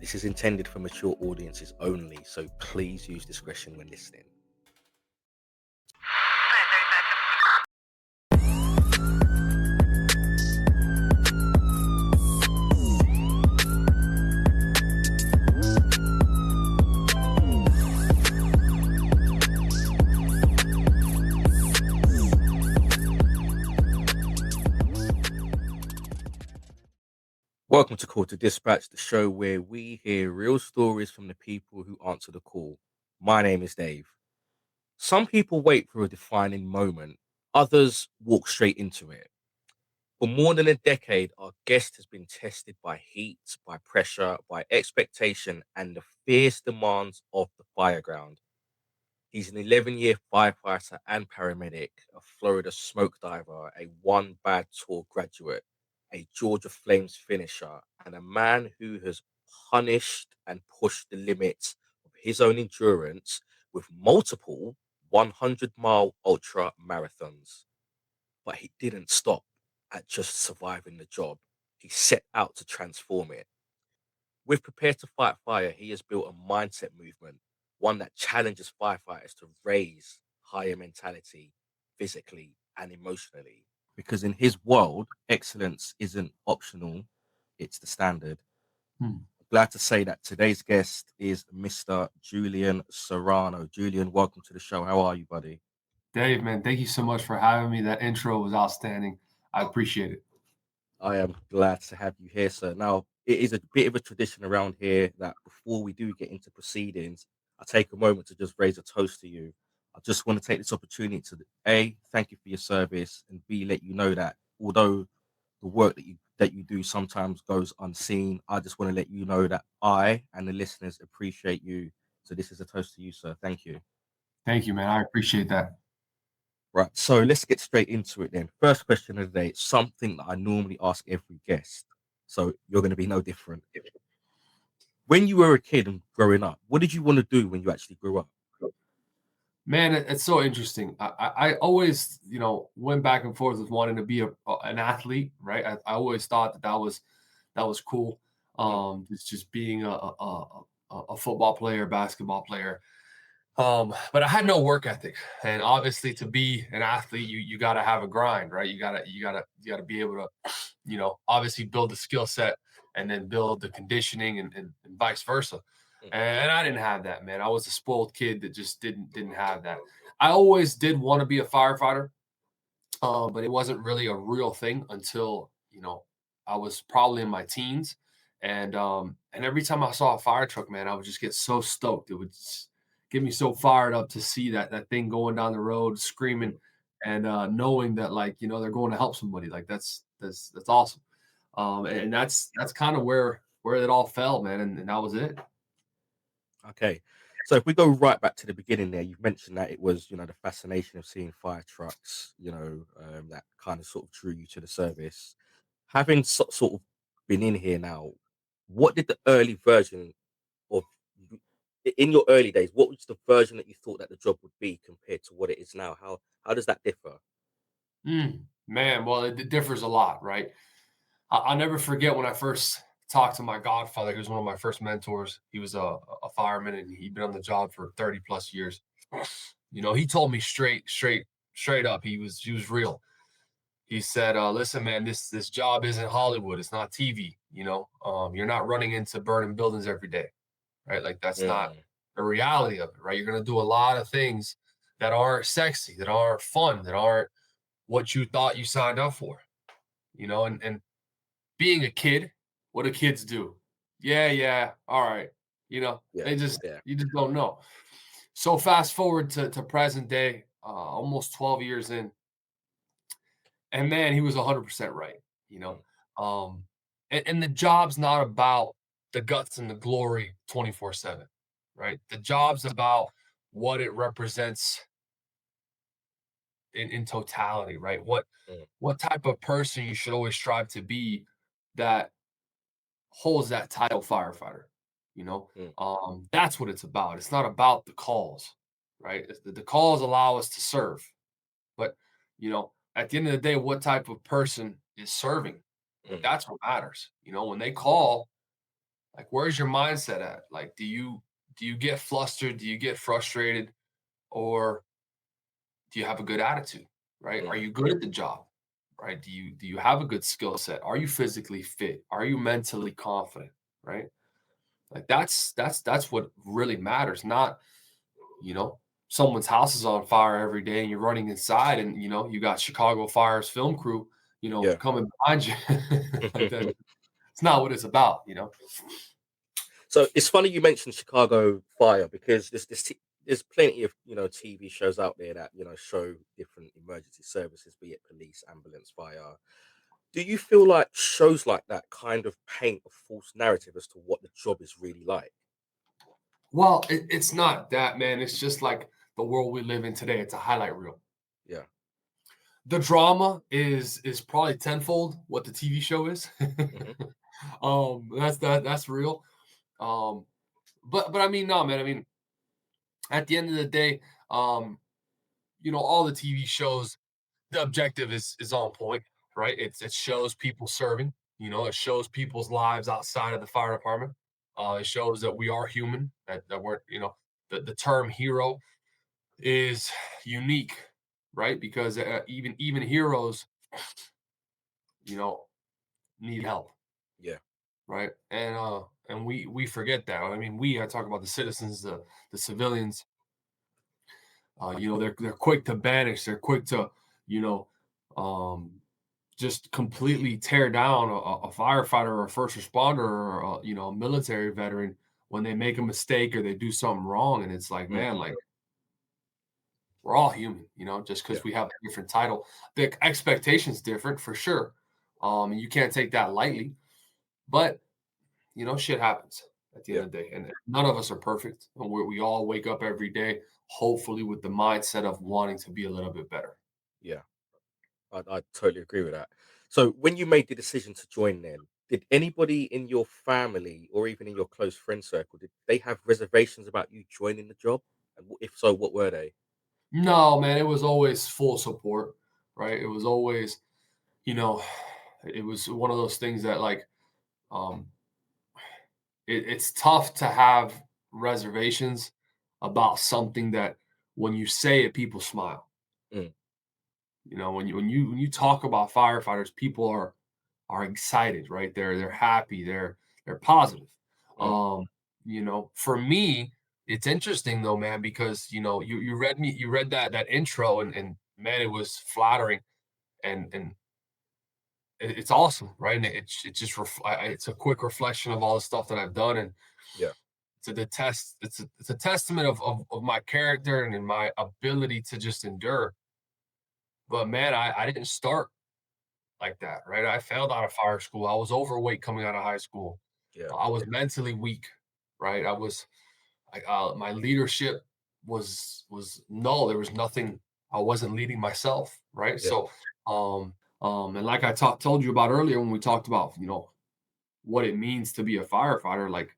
This is intended for mature audiences only, so please use discretion when listening. Welcome to Call to Dispatch, the show where we hear real stories from the people who answer the call. My name is Dave. Some people wait for a defining moment, others walk straight into it. For more than a decade, our guest has been tested by heat, by pressure, by expectation, and the fierce demands of the fireground. He's an 11-year firefighter and paramedic, a Florida smoke diver, a one bad tour graduate, a Georgia Flames finisher, and a man who has punished and pushed the limits of his own endurance with multiple 100-mile ultra marathons. But he didn't stop at just surviving the job. He set out to transform it. With Prepare to Fight Fire, he has built a mindset movement, one that challenges firefighters to raise higher mentality, physically and emotionally. Because in his world, excellence isn't optional, it's the standard. Hmm. Glad to say that today's guest is Mr. Julian Serrano. Julian, welcome to the show. How are you, buddy? Dave, man, thank you so much for having me. That intro was outstanding. I appreciate it. I am glad to have you here, sir. Now, it is a bit of a tradition around here that before we do get into proceedings, I take a moment to just raise a toast to you. I just want to take this opportunity to A, thank you for your service, and B, let you know that although the work that you do sometimes goes unseen, I just want to let you know that I and the listeners appreciate you. So this is a toast to you, sir. Thank you. Thank you, man. I appreciate that. Right, so let's get straight into it then. First question of the day, something that I normally ask every guest. So you're going to be no different. When you were a kid and growing up, what did you want to do when you actually grew up? Man, it's so interesting. I always, went back and forth with wanting to be an athlete, right? I always thought that was cool. Mm, Just being a football player, basketball player. But I had no work ethic, and obviously, to be an athlete, you got to have a grind, right? You gotta be able to, obviously build the skill set and then build the conditioning and vice versa. mm, And I didn't have that, man. I was a spoiled kid that just didn't have that. I always did want to be a firefighter, but it wasn't really a real thing until I was probably in my teens, and every time I saw a fire truck, man, I would just get so stoked. It would just get me so fired up to see that thing going down the road, screaming, mm. and knowing that they're going to help somebody. Like that's awesome. Yeah. And that's kind of where it all fell, man, and that was it. Okay. So if we go right back to the beginning there, you've mentioned that it was, the fascination of seeing fire trucks, that kind of sort of drew you to the service. Having sort of been in here now, what did the early version of in your early days, what was the version that you thought that the job would be compared to what it is now? How does that differ? Man, well, it differs a lot, right? I'll never forget when I first talked to my godfather. He was one of my first mentors. He was a fireman, and he'd been on the job for 30 plus years. He told me straight up. He was real. He said, "Listen, man, this job isn't Hollywood. It's not TV. You're not running into burning buildings every day, right? Like that's not Mm, the reality of it, right? You're gonna do a lot of things that aren't sexy, that aren't fun, that aren't what you thought you signed up for. And being a kid, what do kids do? Yeah, yeah, all right. yeah, They just yeah. you just don't know. So fast forward to present day, almost 12 years in, and man, he was 100% right. You know, Mm, um, and the job's not about the guts and the glory 24/7, right? The job's about what it represents in totality, right? mm, What type of person you should always strive to be that holds that title firefighter, you know? mm, That's what it's about. It's not about the calls, right? The calls allow us to serve, but at the end of the day, what type of person is serving? mm. That's what matters. When they call, Like, where's your mindset at? Like, do you get flustered? Do you get frustrated? Or do you have a good attitude? Right? Are Mm, you good at the job? Right? Do you have a good skill set? Are you physically fit? Are you mentally confident? Right? Like that's what really matters, not, you know, someone's house is on fire every day and you're running inside and you got Chicago Fire's film crew, yeah. coming behind you. Like that. It's not what it's about. So it's funny you mentioned Chicago Fire because there's plenty of TV shows out there that show different emergency services, be it police, ambulance, fire. Do you feel like shows like that kind of paint a false narrative as to what the job is really like? Well, it's not that, man. It's just like the world we live in today. It's a highlight reel. Yeah. The drama is probably tenfold what the TV show is. Hmm. That's real. Um, but I mean, no, man. I mean, at the end of the day, um, all the TV shows, the objective is on point, right? It shows people serving. It shows people's lives outside of the fire department. It shows that we are human. That we're, the term hero is unique, right? Because even heroes, you know, need help, Yeah. right? And we forget that. I mean, I talk about the citizens, the civilians. They're quick to banish. They're quick to, you know, um, just completely tear down a firefighter or a first responder or a military veteran when they make a mistake or they do something wrong. And it's like, Mm, man, like we're all human, just yeah. because we have a different title. The expectation's different for sure. And you can't take that lightly. But shit happens at the end Yeah. of the day, and none of us are perfect. And we all wake up every day, hopefully, with the mindset of wanting to be a little bit better. Yeah. I totally agree with that. So when you made the decision to join then, did anybody in your family or even in your close friend circle, did they have reservations about you joining the job? And if so, what were they? No, man, it was always full support, right? It was always, you know, it was one of those things that like, um, it's tough to have reservations about something that when you say it, people smile. Mm, When you talk about firefighters, people are excited, right? They're happy, they're positive. mm, For me, it's interesting though, man, because you read that intro and man, it was flattering and it's awesome, right? And it's just it's a quick reflection of all the stuff that I've done, and yeah. it's a testament of my character and in my ability to just endure. But man, I didn't start like that, right? I failed out of fire school. I was overweight coming out of high school. Yeah. I was mentally weak, right? My leadership was null. There was nothing. I wasn't leading myself, right? Yeah. So, and like I told you about earlier when we talked about, what it means to be a firefighter, like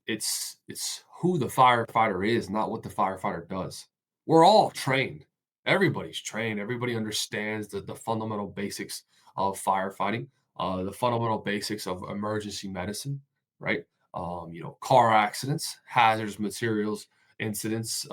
it's who the firefighter is, not what the firefighter does. We're all trained. Everybody's trained. Everybody understands the fundamental basics of firefighting, the fundamental basics of emergency medicine, right? Car accidents, hazardous materials incidents,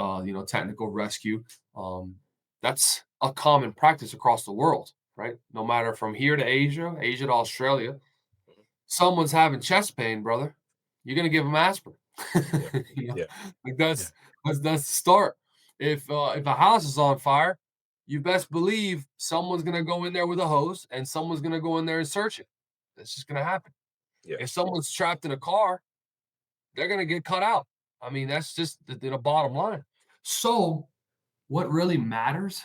technical rescue. Um, that's a common practice across the world, right? No matter from here to Asia, Asia to Australia, Mhm. someone's having chest pain, brother, you're gonna give them aspirin. Yeah. You know, Yeah. like Yeah. that's the start. If a house is on fire, you best believe someone's gonna go in there with a hose and someone's gonna go in there and search it. That's just gonna happen. Yeah. If someone's trapped in a car, they're gonna get cut out. I mean, that's just the bottom line. So, what really matters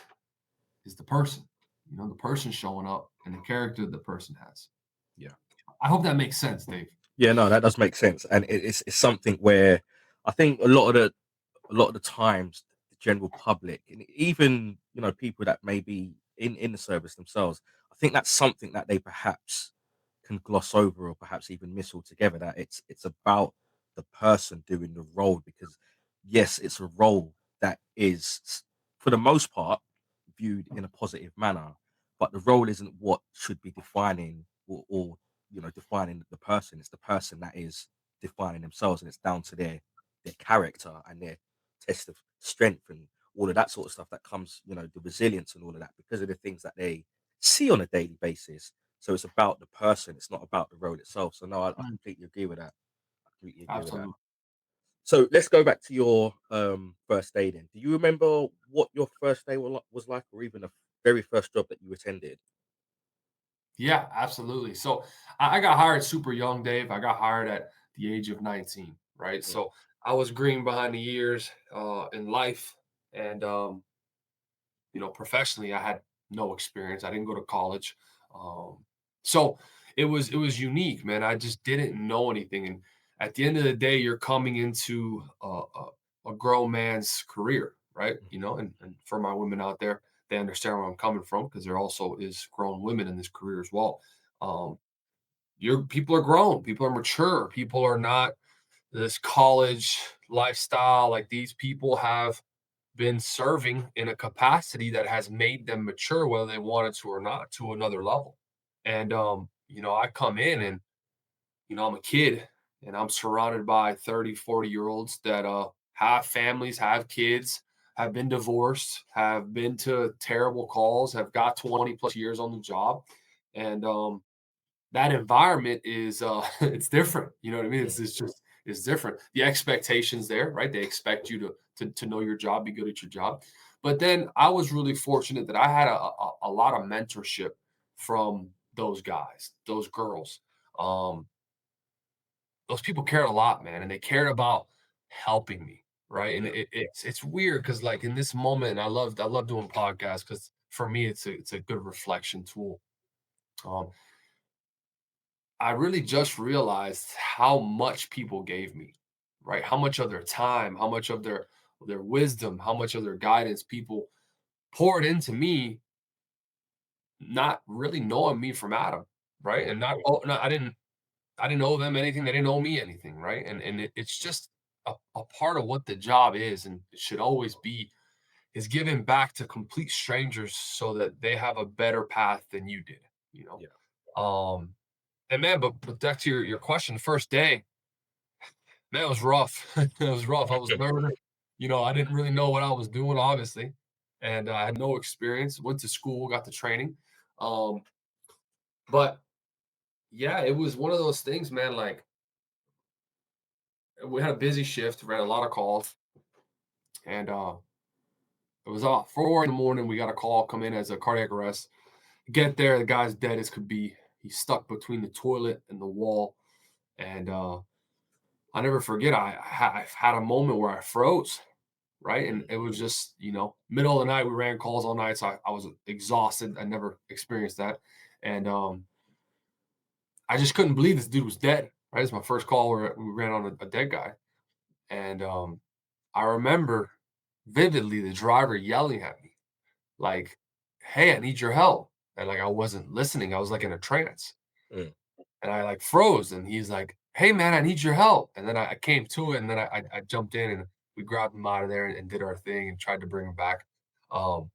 is the person. The person showing up and the character the person has. Yeah. I hope that makes sense, Dave. Yeah, no, that does make sense, and it's something where I think a lot of the times the general public and even people that may be in the service themselves, I think that's something that they perhaps can gloss over or perhaps even miss altogether. That it's about the person doing the role because yes, it's a role that is for the most part viewed in a positive manner, but the role isn't what should be defining or defining the person. It's the person that is defining themselves, and it's down to their character and their test of strength and all of that sort of stuff that comes, the resilience and all of that because of the things that they see on a daily basis. So it's about the person, it's not about the road itself. So no, I Mm, completely agree with that. I completely agree with that. absolutely. So let's go back to your first day then. Do you remember what your first day was like, or even the very first job that you attended? Yeah, absolutely. So I got hired super young, Dave. I got hired at the age of 19, right? Mm, So I was green behind the ears in life. And professionally, I had no experience. I didn't go to college. Um, so it was unique, man. I just didn't know anything. And at the end of the day, you're coming into a grown man's career, right? mm, And for my women out there, they understand where I'm coming from because there also is grown women in this career as well. Um, your people are grown, people are mature, people are not this college lifestyle. Like these people have been serving in a capacity that has made them mature, whether they wanted to or not, to another level. And I come in and I'm a kid and I'm surrounded by 30, 40 year olds that have families, have kids, have been divorced, have been to terrible calls, have got 20 plus years on the job. And that environment is it's different. You know what I mean? mm, It's different. The expectations there, right? They expect you to know your job, be good at your job. But then I was really fortunate that I had a lot of mentorship from those guys, those girls. Um, those people cared a lot, man, and they cared about helping me, right? And yeah, it's weird because like in this moment, I love doing podcasts because for me it's a good reflection tool. Um, I really just realized how much people gave me, right? How much of their time, how much of their wisdom, how much of their guidance people poured into me, not really knowing me from Adam, right? mm, And I didn't owe them anything, they didn't owe me anything, right? And it's just a part of what the job is, and it should always be is giving back to complete strangers so that they have a better path than you did, you know. yeah, Um, and man, but back to your question, the first day, man, it was rough. It was rough. I was nervous. I didn't really know what I was doing, obviously, and I had no experience. Went to school, got the training, um, but yeah, it was one of those things, man. Like we had a busy shift, ran a lot of calls, and it was 4 in the morning. We got a call come in as a cardiac arrest. Get there, the guy's dead as could be. He's stuck between the toilet and the wall, and I never forget. I've had a moment where I froze, right? And mm, it was just, middle of the night. We ran calls all night, so I was exhausted. I never experienced that, and I just couldn't believe this dude was dead. Right, it's my first call where we ran on a dead guy, and I remember vividly the driver yelling at me like, "Hey, I need your help," and like I wasn't listening. I was like in a trance, mm, and I like froze. And he's like, "Hey, man, I need your help," and then I came to it, and then I jumped in and we grabbed him out of there and did our thing and tried to bring him back. Um,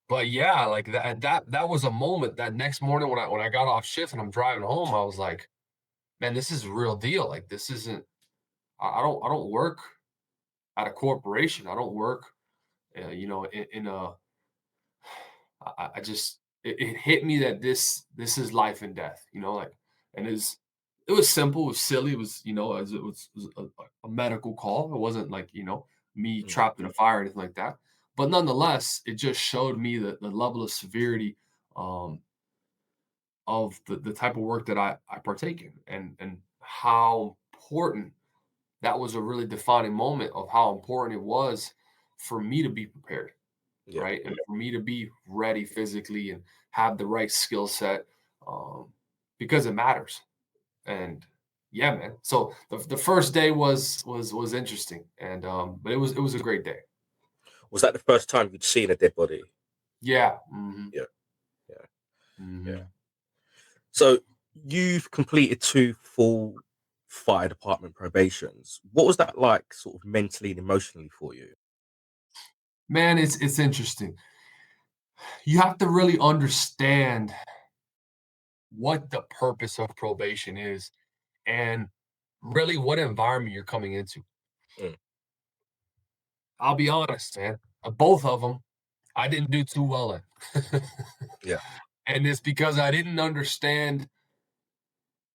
But yeah, like that was a moment that next morning when I got off shift and I'm driving home, I was like, man, this is a real deal. Like this isn't I don't work at a corporation. I don't work in a I just it hit me that this is life and death, like and it was simple, it was silly, it was as it was a medical call. It wasn't like, me mm, trapped in a fire or anything like that. But nonetheless, it just showed me the level of severity um of the type of work that I partake in, and how important that was. A really defining moment of how important it was for me to be prepared, yeah. right? And for me to be ready physically and have the right skill set, um, because it matters. And yeah, man. So the first day was interesting, and but it was a great day. Was that the first time you'd seen a dead body? Yeah. Yeah, yeah, yeah. Hmm. So you've completed two full fire department probations. What was that like, sort of mentally and emotionally for you? Man, it's interesting. You have to really understand what the purpose of probation is, and really what environment you're coming into. Mm. I'll be honest, man. Both of them, I didn't do too well in. Yeah. And it's because I didn't understand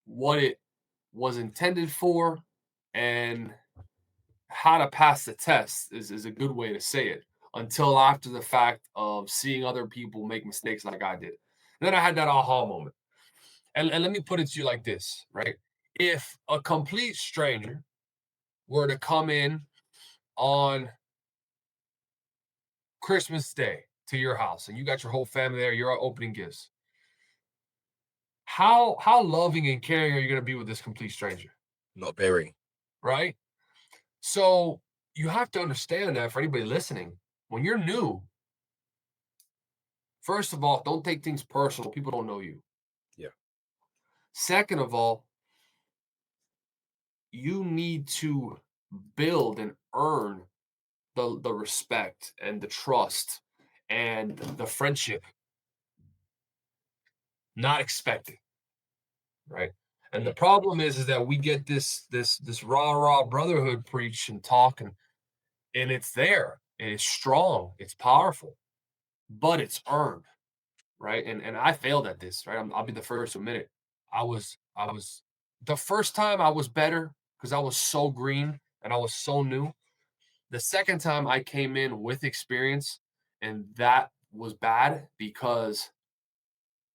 what it was intended for and how to pass the test is a good way to say it until after the fact of seeing other people make mistakes like I did. And then I had that aha moment. And let me put it to you like this, right? If a complete stranger were to come in on Christmas Day to your house and you got your whole family there, you're opening gifts. How loving and caring are you going to be with this complete stranger, Not very. right? So you have to understand that for anybody listening, when you're new, first of all, don't take things personal. People don't know you. Yeah. Second of all, you need to build and earn the respect and the trust and the friendship, not expecting, right? And the Mm. problem is that we get this rah brotherhood preach and talk, and it's there, and it's strong, it's powerful, but it's earned, right? And I failed at this, right? I'll be the first to admit it. I was the first time I was better because I was so green and I was so new. The second time I came in with experience, and that was bad because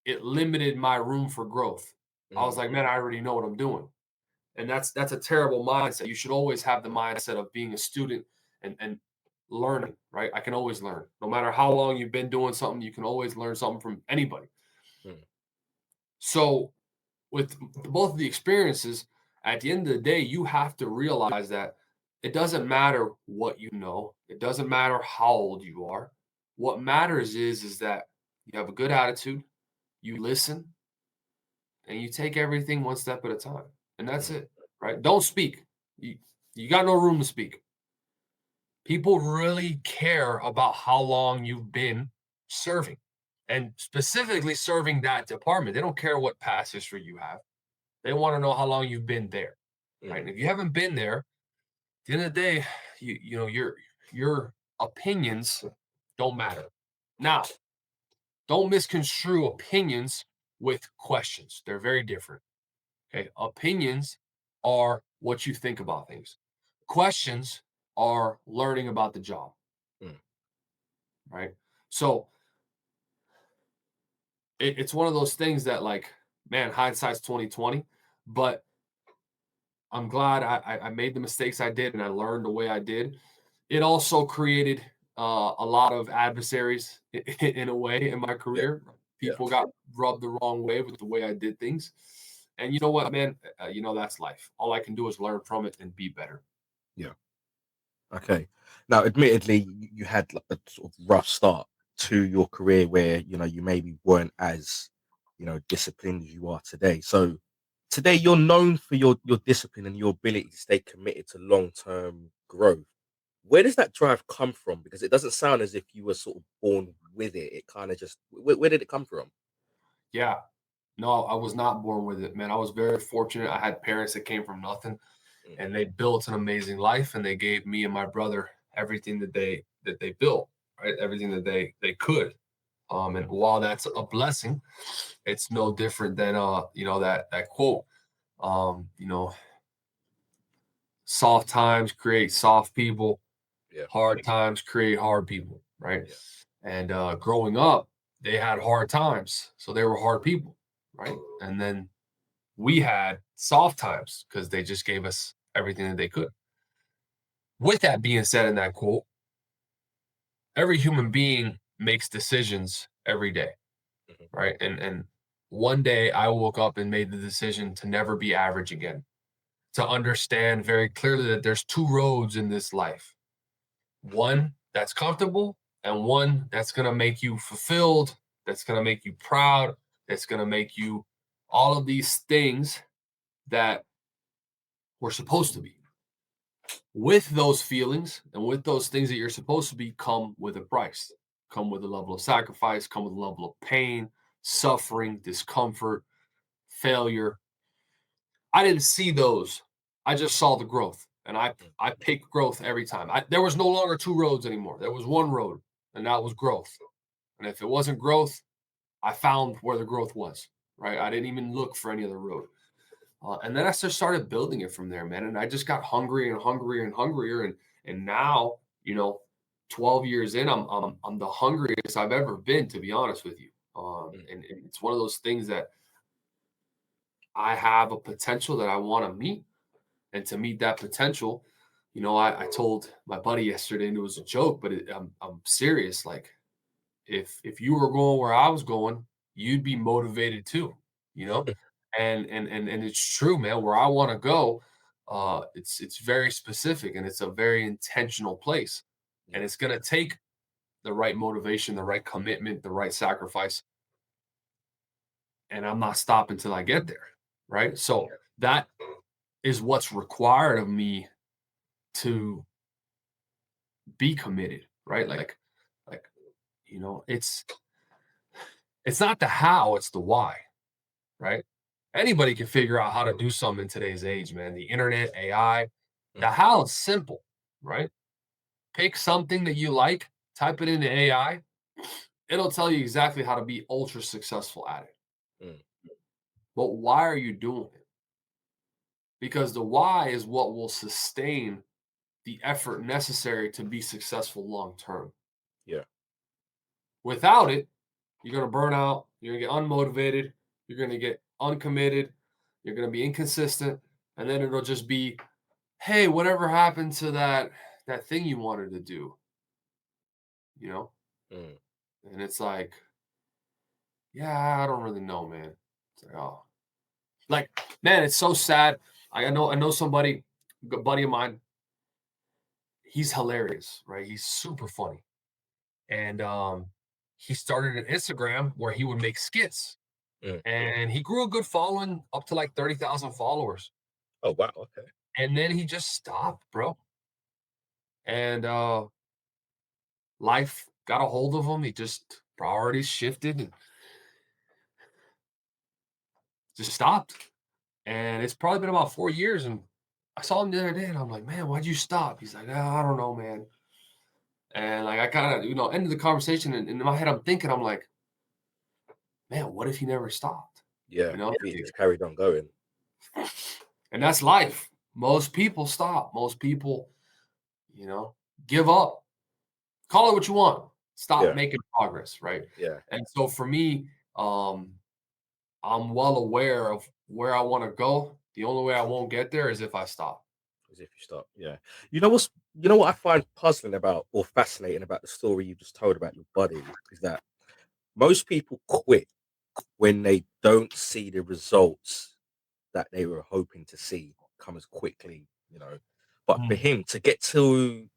it limited my room for growth. I was Mm. like, man, I already know what I'm doing. And that's a terrible mindset. You should always have the mindset of being a student and learning, right? I can always learn. No matter how long you've been doing something, you can always learn something from anybody. Mm. So with both of the experiences, at the end of the day, you have to realize that it doesn't matter what you know. It doesn't matter how old you are. What matters is that you have a good attitude, you listen, and you take everything one step at a time. And that's Mm. it, right? Don't speak. You, you got no room to speak. People really care about how long you've been serving and specifically serving that department. They don't care what past history you have. They want to know how long you've been there, right? Mm. And if you haven't been there, at the end of the day, you know your opinions don't matter. Now, don't misconstrue opinions with questions. They're very different. Okay, opinions are what you think about things. Questions are learning about the job, Mm. right? So it's one of those things that, like, man, hindsight's 2020, but I'm glad I made the mistakes I did and I learned the way I did. It also created a lot of adversaries in a way in my Yeah. career. Yeah. People got rubbed the wrong way with the way I did things. And you know what, man? That's life. All I can do is learn from it and be better. Yeah. Okay. Now, admittedly, you had like a sort of rough start to your career where you maybe weren't as disciplined as you are today. So today, you're known for your discipline and your ability to stay committed to long term growth. Where does that drive come from? Because it doesn't sound as if you were sort of born with it. It kind of just where did it come from? Yeah. No, I was not born with it, man. I was very fortunate. I had parents that came from nothing Mm. and they built an amazing life and they gave me and my brother everything that they built, right? Everything that they could. And while that's a blessing, it's no different than that quote. You know, soft times create soft people, Yeah. hard times create hard people, right? Yeah. And growing up, they had hard times, so they were hard people, right? And then we had soft times because they just gave us everything that they could. With that being said, in that quote, every human being makes decisions every day, Mhm. right? And one day I woke up and made the decision to never be average again, to understand very clearly that there's two roads in this life. One that's comfortable and one that's going to make you fulfilled, that's going to make you proud, that's going to make you all of these things that we're supposed to be. With those feelings and with those things that you're supposed to be come with a price, come with a level of sacrifice, come with a level of pain, suffering, discomfort, failure. I didn't see those I just saw the growth, and mm, I picked growth every time. There was no longer 2 roads anymore. There was 1 road, and that was growth. And if it wasn't growth, I found where the growth was, right? I didn't even look for any other road. And then I just started building it from there, man. And I just got hungrier and hungrier and hungrier. And now, 12 years in, I'm the hungriest I've ever been, to be honest with you. mm, And it's one of those things that I have a potential that I want to meet. And to meet that potential, I told my buddy yesterday, and it was a joke, but I'm serious. Like, if you were going where I was going, you'd be motivated too, you know? And it's true, man. Where I want to go, it's very specific, and it's a very intentional place. And mm, it's gonna take the right motivation, the right commitment, the right sacrifice. And I'm not stopping till I get there. Right. So that is what's required of me to be committed, right? Like, it's not the how, it's the why, right? Anybody can figure out how to do something in today's age, man. The internet, AI, the mm, how is simple, right? Pick something that you like, type it into AI, it'll tell you exactly how to be ultra successful at it. mm. But why are you doing it? Because the why is what will sustain the effort necessary to be successful long term. Yeah. Without it, you're going to burn out, you're going to get unmotivated, you're going to get uncommitted, you're going to be inconsistent, and then it'll just be, hey, whatever happened to that thing you wanted to do, you know? Mm, And it's like, yeah, I don't really know, man. It's like, oh, like, man, it's so sad. I know somebody, a buddy of mine, he's hilarious, right? He's super funny. And he started an Instagram where he would make skits, mm. and he grew a good following up to like 30,000 followers. Oh, wow. Okay. And then he just stopped, bro. And life got a hold of him. He just priorities shifted and just stopped. And it's probably been about 4 years. And I saw him the other day, and I'm like, man, why'd you stop? He's like, I don't know, man. And like I kind of, ended the conversation. And in my head, I'm thinking, I'm like, man, what if he never stopped? Yeah. You know? If he just carried on going. And that's life. Most people stop. Most people, you know, give up. Call it what you want. Stop Yeah. making progress, right? Yeah. And so for me, um, I'm well aware of where I want to go. The only way I won't get there is if I stop. As if you stop. Yeah. You know what I find puzzling about or fascinating about the story you just told about your buddy is that most people quit when they don't see the results that they were hoping to see come as quickly, you know. But for Mm, him to get to,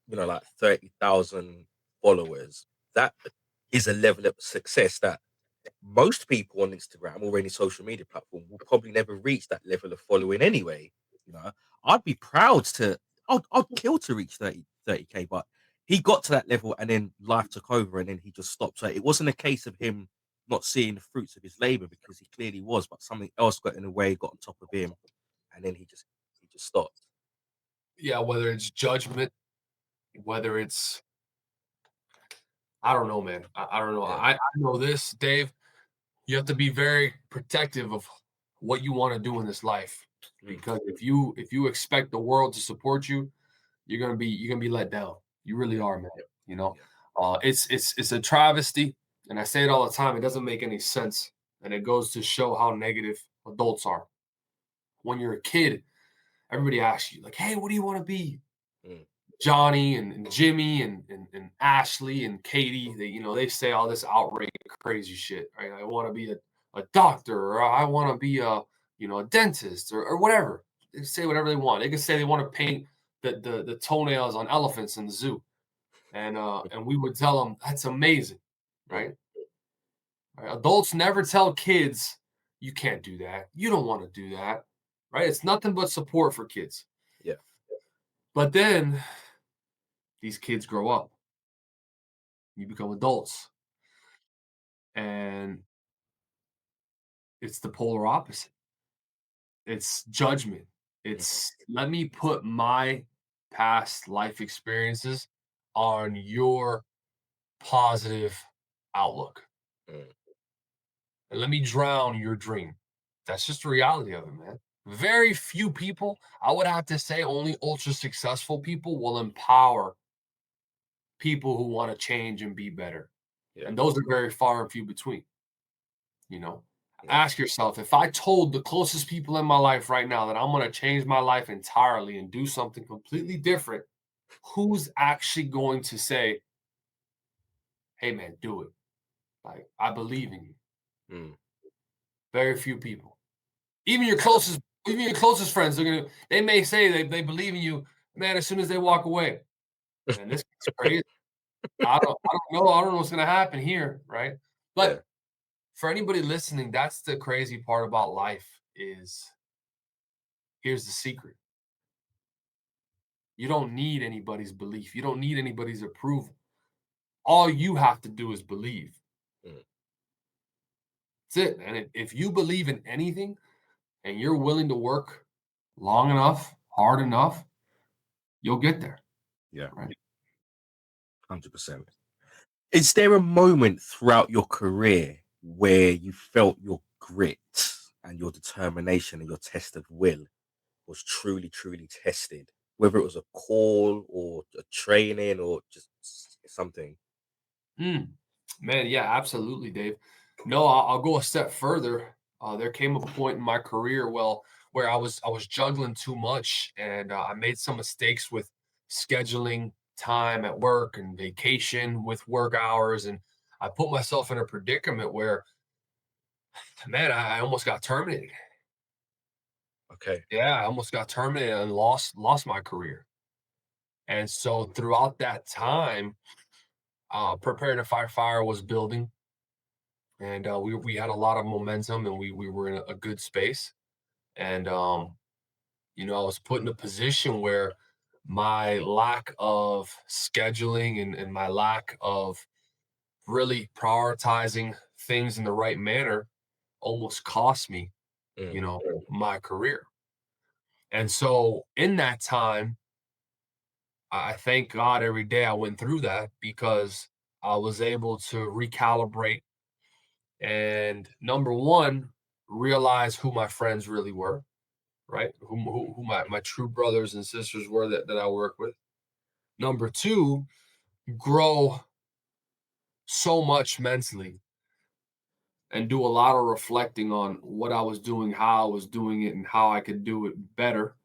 like 30,000 followers, that is a level of success that most people on Instagram or any social media platform will probably never reach that level of following anyway. You know, I'd be proud to, I'd kill to reach 30K, but he got to that level and then life took over and then he just stopped. So it wasn't a case of him not seeing the fruits of his labor because he clearly was, but something else got in the way, got on top of him, and then he just stopped. yeah, whether it's judgment, whether it's I don't know, man. I don't know. Yeah. I know this, Dave. You have to be very protective of what you want to do in this life, Mm, because if you expect the world to support you, you're gonna be let down. You really yeah. are, man. Yeah. You know, Yeah. it's a travesty, and I say it all the time. It doesn't make any sense, and it goes to show how negative adults are. When you're a kid, everybody asks you like, "Hey, what do you want to be?" Mm, Johnny and Jimmy and Ashley and Katie, they say all this outrageous, crazy shit. Right? I want to be a doctor, or I want to be a dentist, or whatever. They say whatever they want. They can say they want to paint the toenails on elephants in the zoo, and we would tell them that's amazing, mm, right? Right? Adults never tell kids you can't do that. You don't want to do that, right? It's nothing but support for kids. yeah. But then these kids grow up, you become adults, and it's the polar opposite. It's judgment. Mhm. It's let me put my past life experiences on your positive outlook, Mm. and let me drown your dream. That's just the reality of it, man. Very few people, I would have to say only ultra successful people will empower people who want to change and be better. Yeah. And those are very far and few between, you know. Yeah. Ask yourself, if I told the closest people in my life right now that I'm going to change my life entirely and do something completely different, who's actually going to say, "Hey man, do it." Like, I believe in you. Mm. Very few people. Even your closest even your closest friends, they may say they believe in you, man, as soon as they walk away. Man, this is crazy. I don't know what's gonna happen here, right? Yeah. But for anybody listening, that's the crazy part about life is here's the secret. You don't need anybody's belief. You don't need anybody's approval. All you have to do is believe. Mm. That's it, man. If you believe in anything and you're willing to work long enough, hard enough, you'll get there, Yeah. right? 100%. Is there a moment throughout your career where you felt your grit and your determination and your test of will was truly, truly tested? Whether it was a call or a training or just something. Mm. Man, yeah, absolutely, Dave. No, I'll go a step further. There came a point in my career, well, where I was juggling too much, and I made some mistakes with scheduling time at work and vacation with work hours, and I put myself in a predicament where, man, I almost got terminated. Okay. Yeah, I almost got terminated and lost my career. And so throughout that time, preparing to fight fire was building, and we had a lot of momentum, and we were in a good space. And I was put in a position where my lack of scheduling and my lack of really prioritizing things in the right manner almost cost me, Mm. my career. And so in that time, I thank God every day I went through that because I was able to recalibrate and number one, realize who my friends really were, right? Who my true brothers and sisters were that I work with. Number two, grow so much mentally and do a lot of reflecting on what I was doing, how I was doing it, and how I could do it better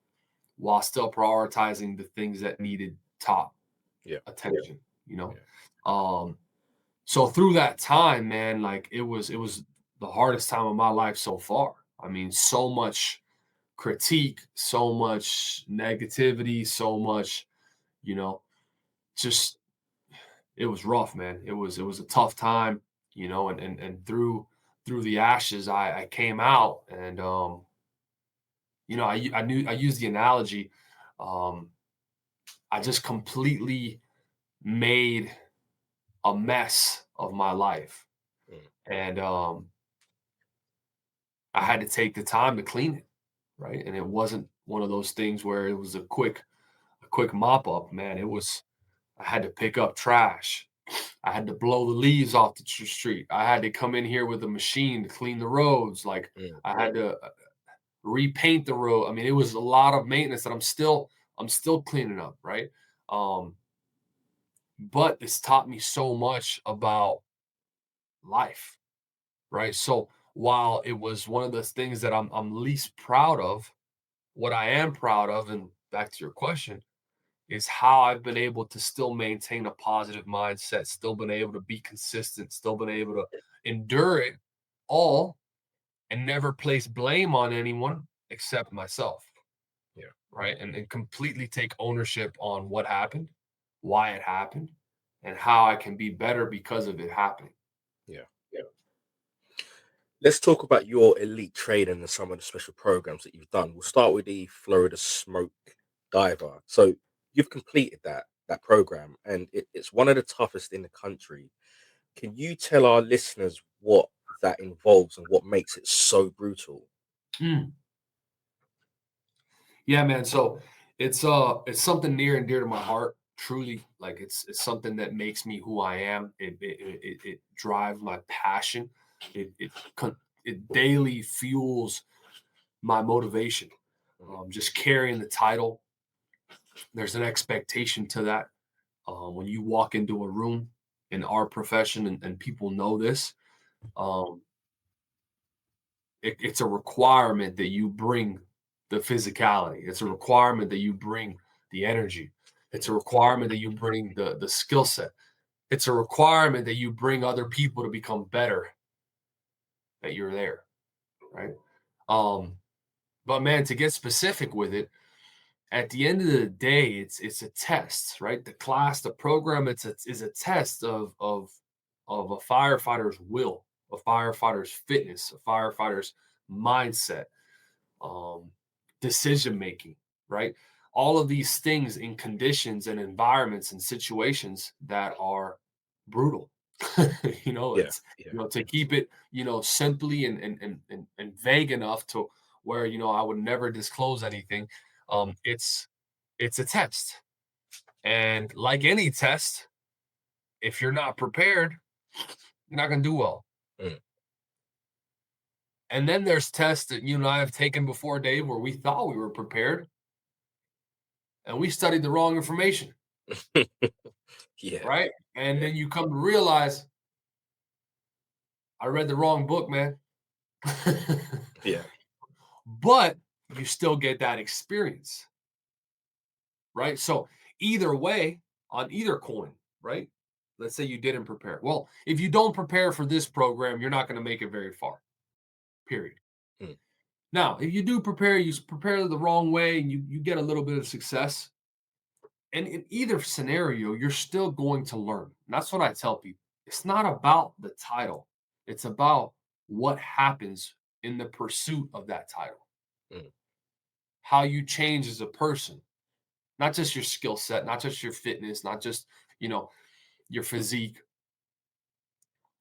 while still prioritizing the things that needed top Yeah. attention, you know? Yeah. Um, so through that time, man, like it was the hardest time of my life so far. I mean, so much critique, so much negativity, so much, you know, just it was rough, man. It was a tough time, and through the ashes, I came out, and I used the analogy, um, I just completely made a mess of my life, Mm. and I had to take the time to clean it, right? And it wasn't one of those things where it was a quick mop up, man. I had to pick up trash. I had to blow the leaves off the street. I had to come in here with a machine to clean the roads. Like Mm. I had to repaint the road. I mean, it was a lot of maintenance that I'm still cleaning up, right? Um, but this taught me so much about life, right? So while it was one of those things that I'm least proud of, what I am proud of, and back to your question, is how I've been able to still maintain a positive mindset, still been able to be consistent, still been able to endure it all and never place blame on anyone except myself, Yeah. right? And completely take ownership on what happened, why it happened, and how I can be better because of it happening. Yeah. Yeah. Let's talk about your elite training and some of the special programs that you've done. We'll start with the Florida Smoke Diver. So you've completed that program, and it's one of the toughest in the country. Can you tell our listeners what that involves and what makes it so brutal? Mm. Yeah, man. So it's something near and dear to my heart. Truly, like it's something that makes me who I am. It drives my passion. It daily fuels my motivation. Mhm. Just carrying the title, there's an expectation to that. When you walk into a room in our profession, and people know this, um, it's a requirement that you bring the physicality. It's a requirement that you bring the energy. It's a Mhm. requirement that you bring the skill set. It's a requirement that you bring other people to become better. That you're there, right? Um, but man, to get specific with it, at the end of the day, it's a test, right? The program, is a test of a firefighter's will, a firefighter's fitness, a firefighter's mindset, um, decision making, right? All of these things in conditions and environments and situations that are brutal. Yeah, It's yeah, to keep it simply and vague enough to where I would never disclose anything. It's a test, and like any test, if you're not prepared, you're not going to do well. mm. And then there's tests that you and I have taken before, Dave, where we thought we were prepared and we studied the wrong information, Yeah, right? And yeah, then you come to realize I read the wrong book, man. yeah, But you still get that experience, right? So either way, on either coin, right? Let's say you didn't prepare. Well, if you don't prepare for this program, you're not going to make it very far. Period. mm, Now, if you do prepare, you prepare the wrong way and you get a little bit of success. And in either scenario, you're still going to learn. And that's what I tell people. It's not about the title, it's about what happens in the pursuit of that title, mm, how you change as a person, not just your skill set, not just your fitness, not just, you know, your physique,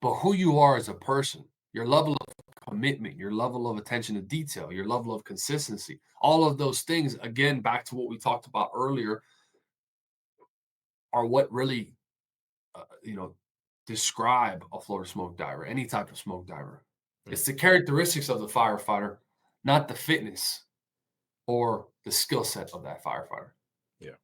but who you are as a person, your level of commitment, your level of attention to detail, your level of consistency, all of those things, again, back to what we talked about earlier, are what really describe a Florida smoke diver, any type of smoke diver. mm. It's the characteristics of the firefighter, not the fitness or the skill set of that firefighter, Yeah.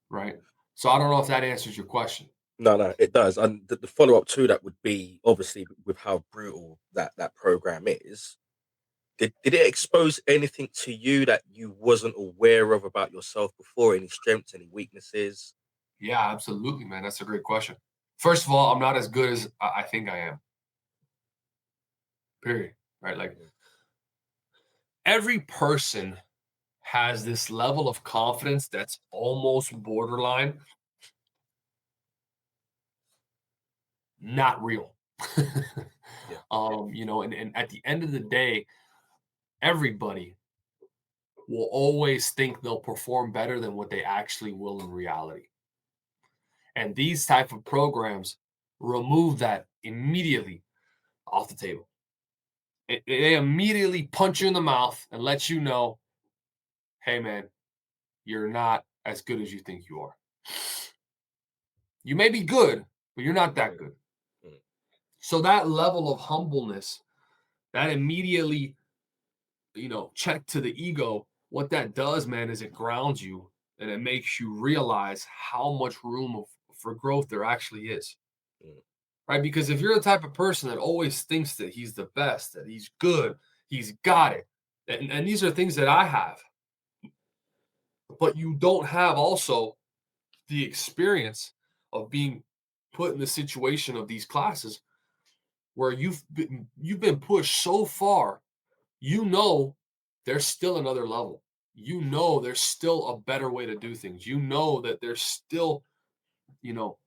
right? So I don't know if that answers your question. No, no, it does. And the follow up to that would be obviously with how brutal that program is. Did it expose anything to you that you wasn't aware of about yourself before? Any strengths, any weaknesses? Yeah, absolutely, man. That's a great question. First of all, I'm not as good as I think I am. Period. Right? Like Mm, every person has this level of confidence that's almost borderline not real. yeah. And at the end of the day, everybody will always think they'll perform better than what they actually will in reality. And these type of programs remove that immediately off the table. They immediately punch you in the mouth and let you know, hey man, you're not as good as you think you are. You may be good, but you're not that Mm, good. mm, So that level of humbleness, that immediately, check to the ego, what that does, man, is it grounds you and it makes you realize how much room for growth there actually is. mm, Right? Because if you're the type of person that always thinks that he's the best, that he's good, he's got it, and these are things that I have, but you don't have also the experience of being put in the situation of these classes where you've been pushed so far, you know there's still another level. You know there's still a better way to do things. You know that there's still, you know,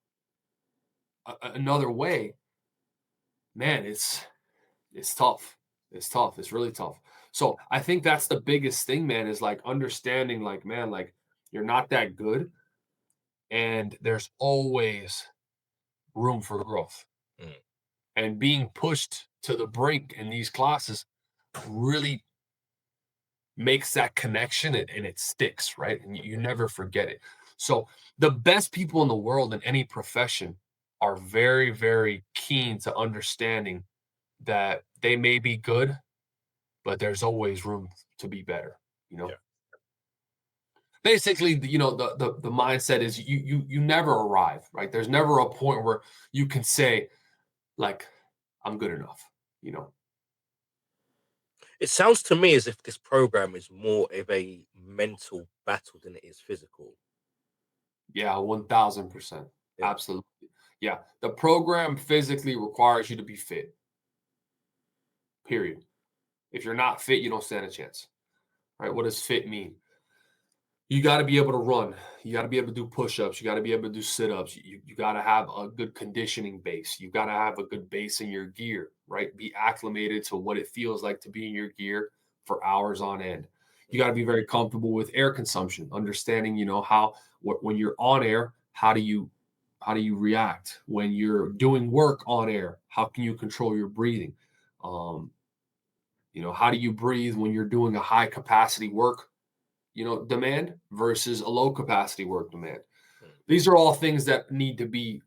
another way. Man, it's tough. It's tough. It's really tough. So I think that's the biggest thing, man, is like understanding, like, man, like you're not that good, and there's always room for growth. mm. And being pushed to the brink in these classes really makes that connection and it sticks, right? And you never forget it. So the best people in the world in any profession are very, very keen to understanding that they may be good, but there's always room to be better, you know? Yeah. Basically, the mindset is you never arrive, right? There's never a point where you can say, like, I'm good enough, you know? It sounds to me as if this program is more of a mental battle than it is physical. Yeah, 1000%. Yeah. Absolutely. Yeah. The program physically requires you to be fit, period. If you're not fit, you don't stand a chance, right? What does fit mean? You got to be able to run. You got to be able to do push-ups. You got to be able to do sit-ups. You got to have a good conditioning base. You got to have a good base in your gear, right? Be acclimated to what it feels like to be in your gear for hours on end. You Mm, got to be very comfortable with air consumption, understanding, how when you're on air, how do you react when you're doing work on air? How can you control your breathing? Um, how do you breathe when you're doing a high capacity work demand versus a low capacity work demand. mm, These are all things that need to be,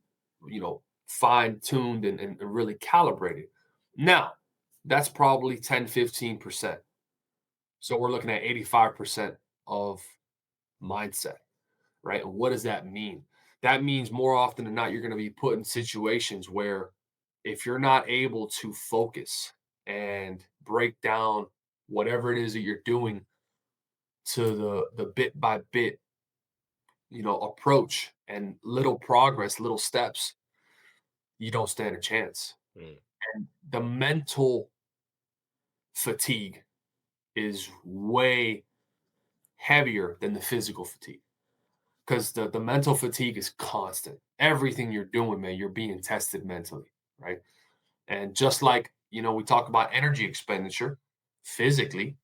fine tuned and really calibrated. Now, that's probably 10, 15%. So we're looking at 85% of mindset, right? And what does that mean? That means more often than not, you're going to be put in situations where if you're not able to focus and break down whatever it is that you're doing to the bit by bit approach and little progress, little steps, you don't stand a chance. mm, And the mental fatigue is way heavier than the physical fatigue because the mental fatigue is constant. Everything you're doing, man, you're being tested mentally, right? And just like, we talk about energy expenditure physically,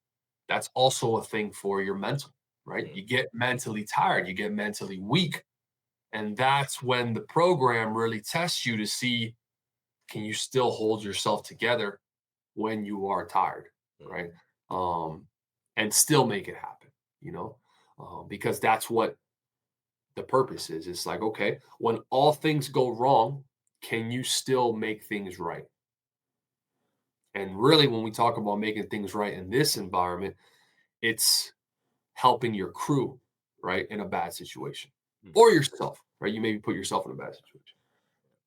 that's also a thing for your mental, right? mm, You get mentally tired, you get mentally weak. And that's when the program really tests you to see, can you still hold yourself together when you are tired, mm, right? Um, and still make it happen, because that's what the purpose is. It's like, okay, when all things go wrong, can you still make things right? And really, when we talk about making things right in this environment, it's helping your crew, right, in a bad situation mm. or yourself, right? You maybe put yourself in a bad situation.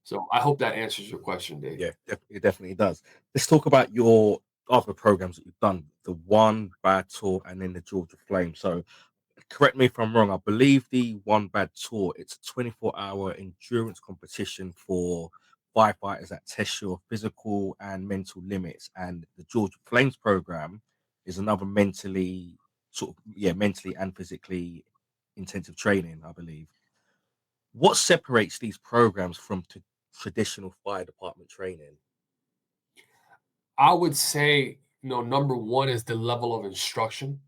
So I hope that answers your question, Dave. Yeah, it definitely does. Let's talk about your other programs that you've done, the One Bad Tour and then the Georgia Flame. So correct me if I'm wrong. I believe the One Bad Tour, it's a 24-hour endurance competition for firefighters that test your physical and mental limits. And the Georgia Flames program is another mentally and physically intensive training, I believe. What separates these programs from traditional fire department training? I would say, number one is the level of instruction.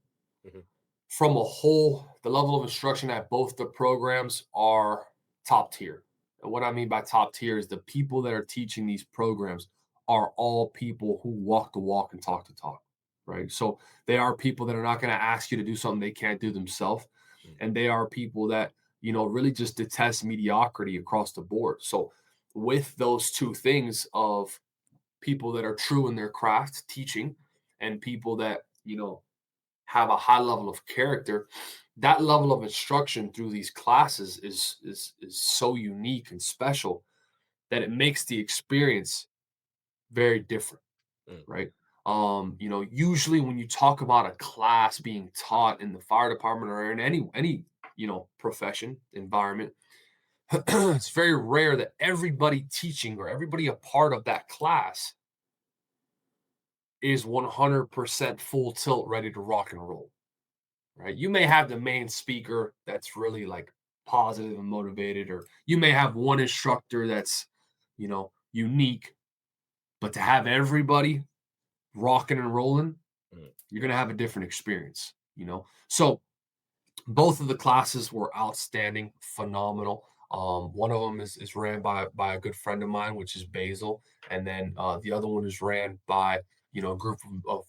Mhm, From a whole, the level of instruction at both the programs are top tier. And what I mean by top tier is the people that are teaching these programs are all people who walk the walk and talk the talk, right? So they are people that are not going to ask you to do something they can't do themselves. mm, And they are people that, really just detest mediocrity across the board. So with those two things of people that are true in their craft teaching and people that have a high level of character, that level of instruction through these classes is so unique and special that it makes the experience very different, mm, right? Usually when you talk about a class being taught in the fire department or in any profession environment, it's very rare that everybody teaching or everybody a part of that class is 100% full tilt ready to rock and roll, right? You may have the main speaker that's really like positive and motivated, or you may have one instructor that's, unique, but to have everybody rocking and rolling, mm, you're going to have a different experience, So both of the classes were outstanding, phenomenal. One of them is ran by a good friend of mine, which is Basil, and then the other one is ran by a group of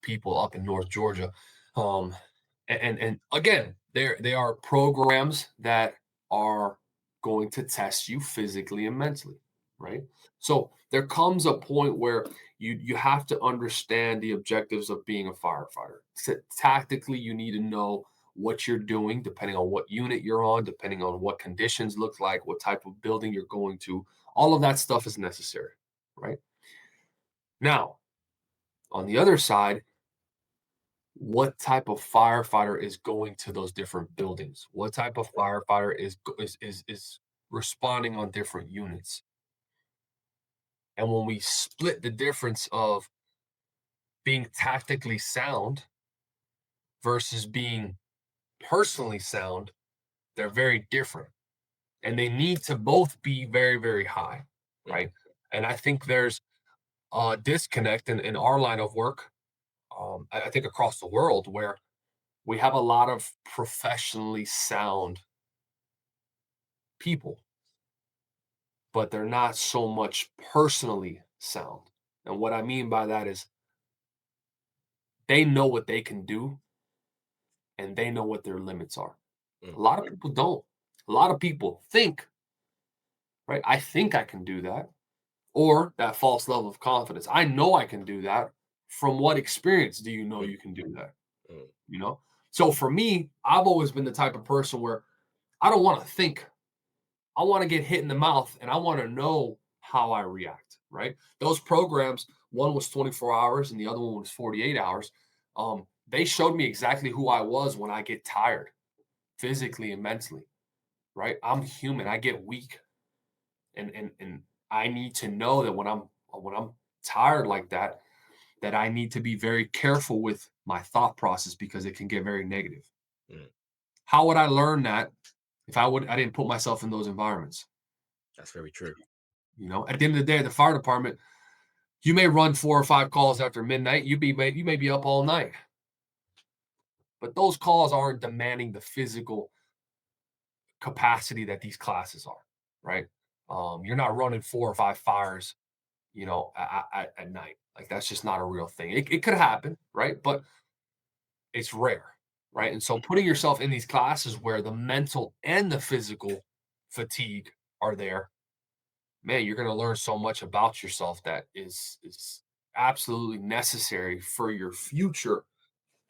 people up in North Georgia. Um, and again, they are programs that are going to test you physically and mentally, right? So there comes a point where you have to understand the objectives of being a firefighter. Tactically, you need to know what you're doing, depending on what unit you're on, depending on what conditions look like, what type of building you're going to. All of that stuff is necessary, right? Now, on the other side, what type of firefighter is going to those different buildings? What type of firefighter is responding on different units? And when we split the difference of being tactically sound versus being personally sound, they're very different. And they need to both be very, very high, Mm, right? And I think there's a disconnect in our line of work, I think across the world, where we have a lot of professionally sound people, but they're not so much personally sound. And what I mean by that is they know what they can do and they know what their limits are. mm, A lot of people don't. A lot of people think, right? I think I can do that. Or that false level of confidence. I know I can do that. From what experience do you know mm, you can do that? mm, You know? So for me, I've always been the type of person where I don't want to think. I want to get hit in the mouth and I want to know how I react, right? Those programs, one was 24 hours and the other one was 48 hours. They showed me exactly who I was when I get tired physically and mentally, right? I'm human. I get weak and I need to know that when I'm tired like that, that I need to be very careful with my thought process because it can get very negative. mm. How would I learn that if I didn't put myself in those environments? That's very true. At the end of the day, the fire department, you may run 4 or 5 calls after midnight. You may be up all night, but those calls aren't demanding the physical capacity that these classes are, right? You're not running 4 or 5 fires, at night. Like that's just not a real thing. It could happen, right? But it's rare, right? Mm, And so putting yourself in these classes where the mental and the physical fatigue are there, man, you're going to learn so much about yourself that is absolutely necessary for your future,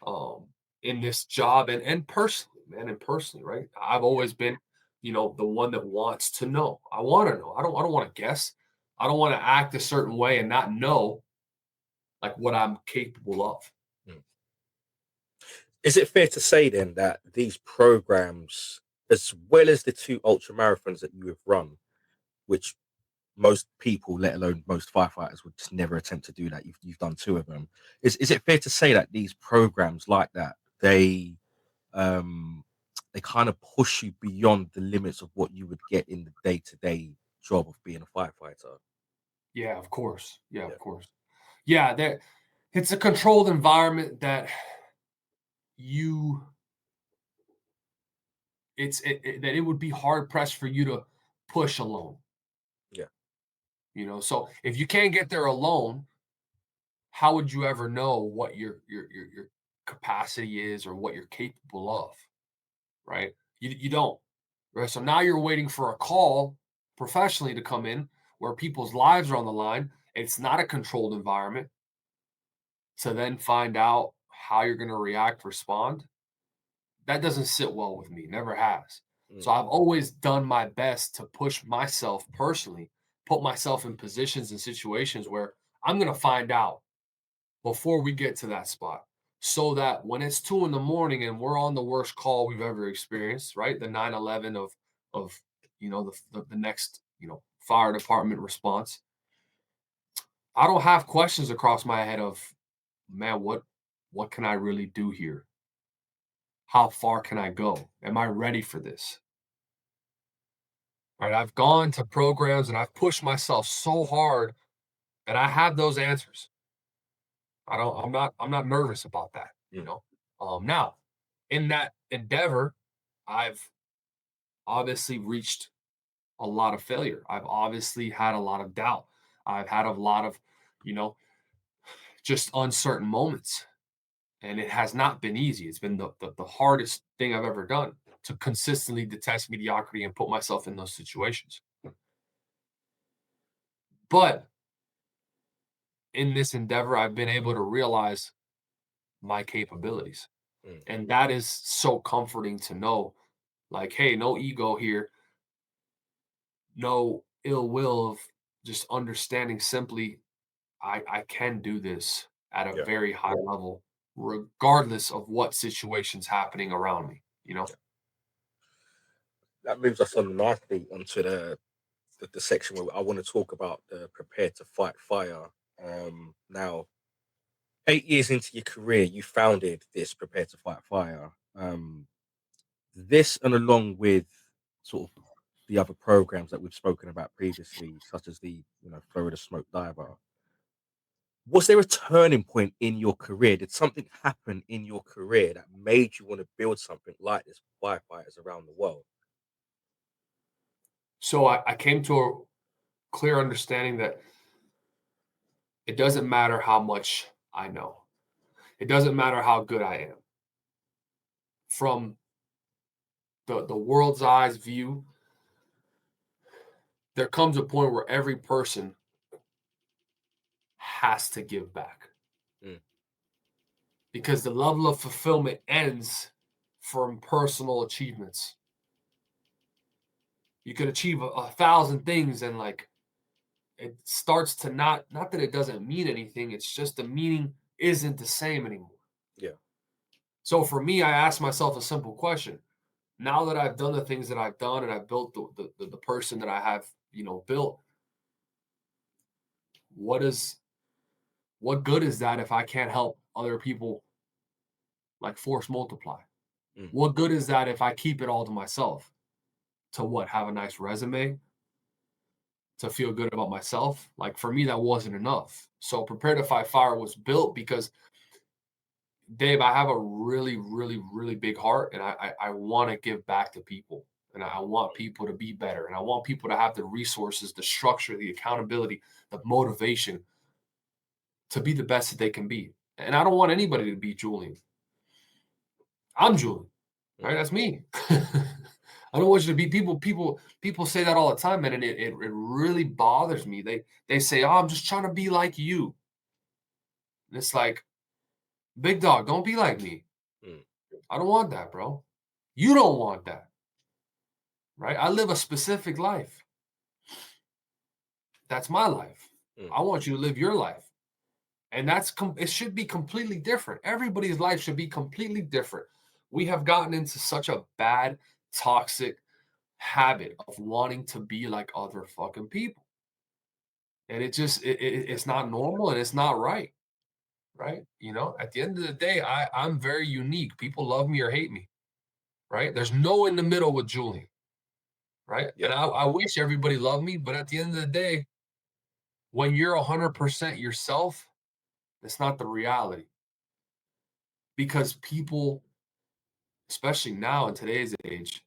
um, in this job and personally, man, and personally, right? I've yeah. always been, the one that wants to know. I want to know. I don't want to guess. I don't want to act a certain way and not know like what I'm capable of. Mm. Is it fair to say then that these programs, as well as the two ultra marathons that you have run, which most people, let alone most firefighters, would just never attempt to do that. You've done two of them. Is it fair to say that these programs like that um they kind of push you beyond the limits of what you would get in the day to day job of being a firefighter? Yeah, of course. Yeah, Yeah, of course. Yeah, that it's a controlled environment that you that it would be hard pressed for you to push alone. yeah, So if you can't get there alone, how would you ever know what your capacity is or what you're capable of, right? You don't, right? So now you're waiting for a call professionally to come in where people's lives are on the line. It's not a controlled environment to then find out how you're going to react, respond. That doesn't sit well with me, never has. mm, So I've always done my best to push myself personally, put myself in positions and situations where I'm going to find out before we get to that spot. So that when it's 2 in the morning and we're on the worst call we've ever experienced, right? The 9/11 of the next, fire department response. I don't have questions across my head of, man, what can I really do here? How far can I go? Am I ready for this? Right? I've gone to programs and I've pushed myself so hard and I have those answers. I'm not nervous about that, mm, Now in that endeavor, I've obviously reached a lot of failure. I've obviously had a lot of doubt. I've had a lot of, you know, just uncertain moments. And it has not been easy. It's been the hardest thing I've ever done to consistently detest mediocrity and put myself in those situations. But in this endeavor, I've been able to realize my capabilities. mm, And that is so comforting to know, like, hey, no ego here, no ill will of just understanding simply I can do this at a yeah, very high level, regardless of what situation's happening around me, you know? yeah. That moves us on nicely onto the section where I want to talk about the prepare to fight fire. Now, 8 years into your career, you founded this prepare to fight fire. This, and along with sort of the other programs that we've spoken about previously, such as the Florida Smoke Diver. Was there a turning point in your career? Did something happen in your career that made you want to build something like this for firefighters around the world? So I came to a clear understanding that it doesn't matter how much I know. It doesn't matter how good I am. From the world's eyes view, there comes a point where every person has to give back Mm, because the level of fulfillment ends from personal achievements. You could achieve a thousand things and like it starts to not that it doesn't mean anything, it's just the meaning isn't the same anymore. yeah. So for me, I asked myself a simple question. Now that I've done the things that I've done and I've built the person that I have, built, what is what good is that if I can't help other people like force multiply? Mm, What good is that if I keep it all to myself? To what? Have a nice resume? To feel good about myself? Like for me, that wasn't enough. So Prepare to Fight Fire was built because Dave, I have a really, really, really big heart, and I want to give back to people, and I want people to be better, and I want people to have the resources, the structure, the accountability, the motivation to be the best that they can be. And I don't want anybody to be Julian. I'm Julian, right? mm, That's me. I don't want you to be people. People say that all the time, man, and it really bothers me. They say, "Oh, I'm just trying to be like you." And it's like, big dog, don't be like me. mm, I don't want that, bro. You don't want that, right? I live a specific life. That's my life. mm. I want you to live your life. And it should be completely different. Everybody's life should be completely different. We have gotten into such a bad, toxic habit of wanting to be like other fucking people. And it's not normal and it's not right. Right. At the end of the day, I'm very unique. People love me or hate me. Right. There's no in the middle with Julian. Right. Yeah, And I wish everybody loved me, but at the end of the day, when you're 100% yourself, it's not the reality because people, especially now in today's age,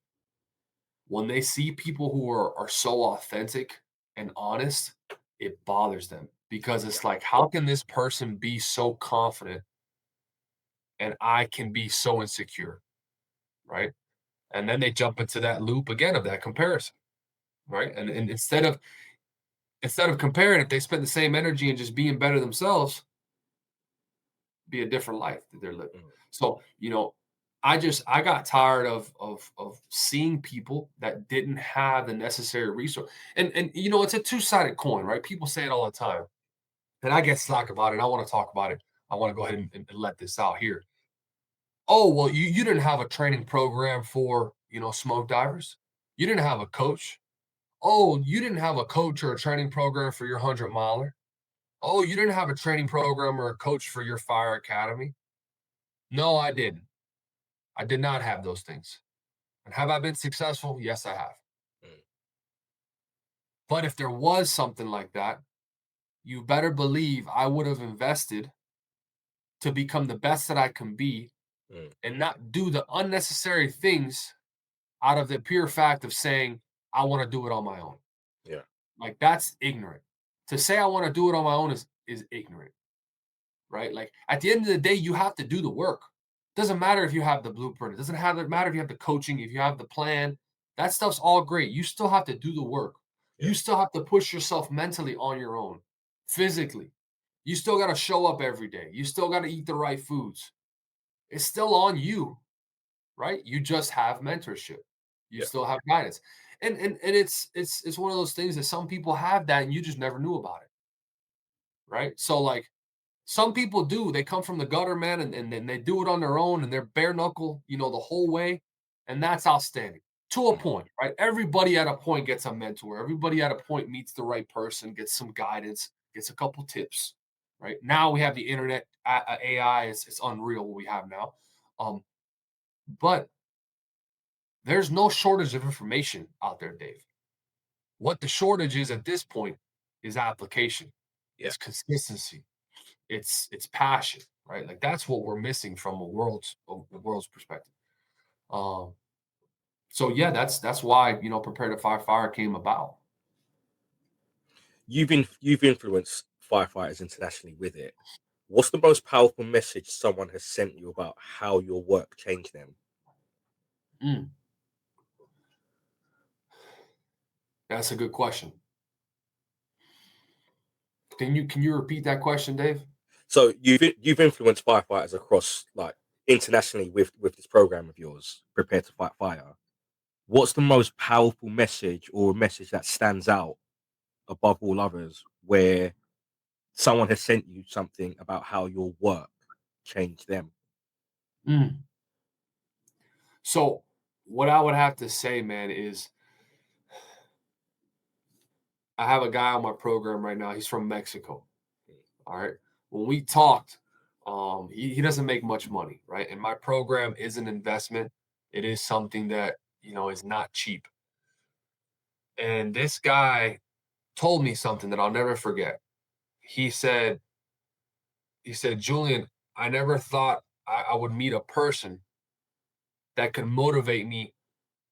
when they see people who are so authentic and honest, it bothers them because yeah, it's like, how can this person be so confident and I can be so insecure? Right. And then they jump into that loop again of that comparison. Right. And instead of comparing, if they spend the same energy and just being better themselves, be a different life that they're living. mm, So, I got tired of seeing people that didn't have the necessary resource. And it's a two-sided coin, right? People say it all the time. And I get slack about it. I want to talk about it. I want to go ahead and let this out here. Oh, well, you didn't have a training program for, smoke divers. You didn't have a coach. Oh, you didn't have a coach or a training program for your 100 miler. Oh, you didn't have a training program or a coach for your fire academy. No, I didn't. I did not have those things. And have I been successful? Yes, I have. mm, But if there was something like that, you better believe I would have invested to become the best that I can be mm. and not do the unnecessary things out of the pure fact of saying, I want to do it on my own. Yeah, Like that's ignorant. To say I want to do it on my own is ignorant. right? Like at the end of the day, you have to do the work. Doesn't matter if you have the blueprint. It doesn't matter if you have the coaching, if you have the plan. That stuff's all great. You still have to do the work. Yeah. You still have to push yourself mentally on your own, physically. You still got to show up every day. You still got to eat the right foods. It's still on you, right? You just have mentorship. You Yeah. still have guidance. And it's one of those things that some people have that and you just never knew about it, right? So like some people do. They come from the gutter, man, and then they do it on their own and they're bare knuckle, the whole way. And that's outstanding to a Mm. point, right? Everybody at a point gets a mentor. Everybody at a point meets the right person, gets some guidance, gets a couple tips, right? Now we have the internet, AI. It's unreal what we have now. But there's no shortage of information out there, Dave. What the shortage is at this point is application. Yeah. It's consistency. It's passion, right? Like that's what we're missing from the world's perspective. Um, so yeah, that's why prepare to fire came about. You've influenced firefighters internationally with it. What's the most powerful message someone has sent you about how your work changed them? Mm, that's a good question. Can you repeat that question, Dave? So you've influenced firefighters across like internationally with this program of yours, Prepare to Fight Fire. What's the most powerful message or a message that stands out above all others where someone has sent you something about how your work changed them? Mm. So what I would have to say, man, is I have a guy on my program right now. He's from Mexico. All right. When we talked, he doesn't make much money, right? And my program is an investment. It is something that, is not cheap. And this guy told me something that I'll never forget. He said, Julian, I never thought I would meet a person that could motivate me,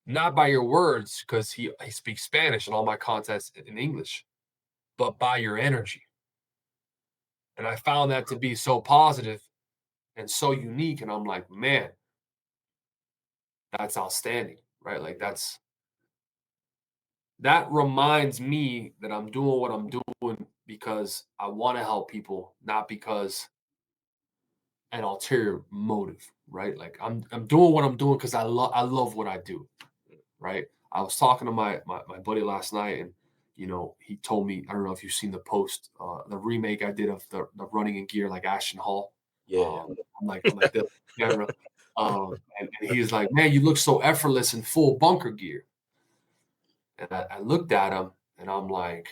not by your words, because he speaks Spanish and all my content's in English, but by your energy. And I found that to be so positive and so unique. And I'm like, man, that's outstanding, right? Like that reminds me that I'm doing what I'm doing because I want to help people, not because an ulterior motive, right? Like I'm doing what I'm doing because I love what I do, right? I was talking to my buddy last night, and he told me, I don't know if you've seen the post, the remake I did of the running in gear like Ashton Hall. Yeah. I'm like the camera, and he's like, man, you look so effortless in full bunker gear. And I looked at him and I'm like,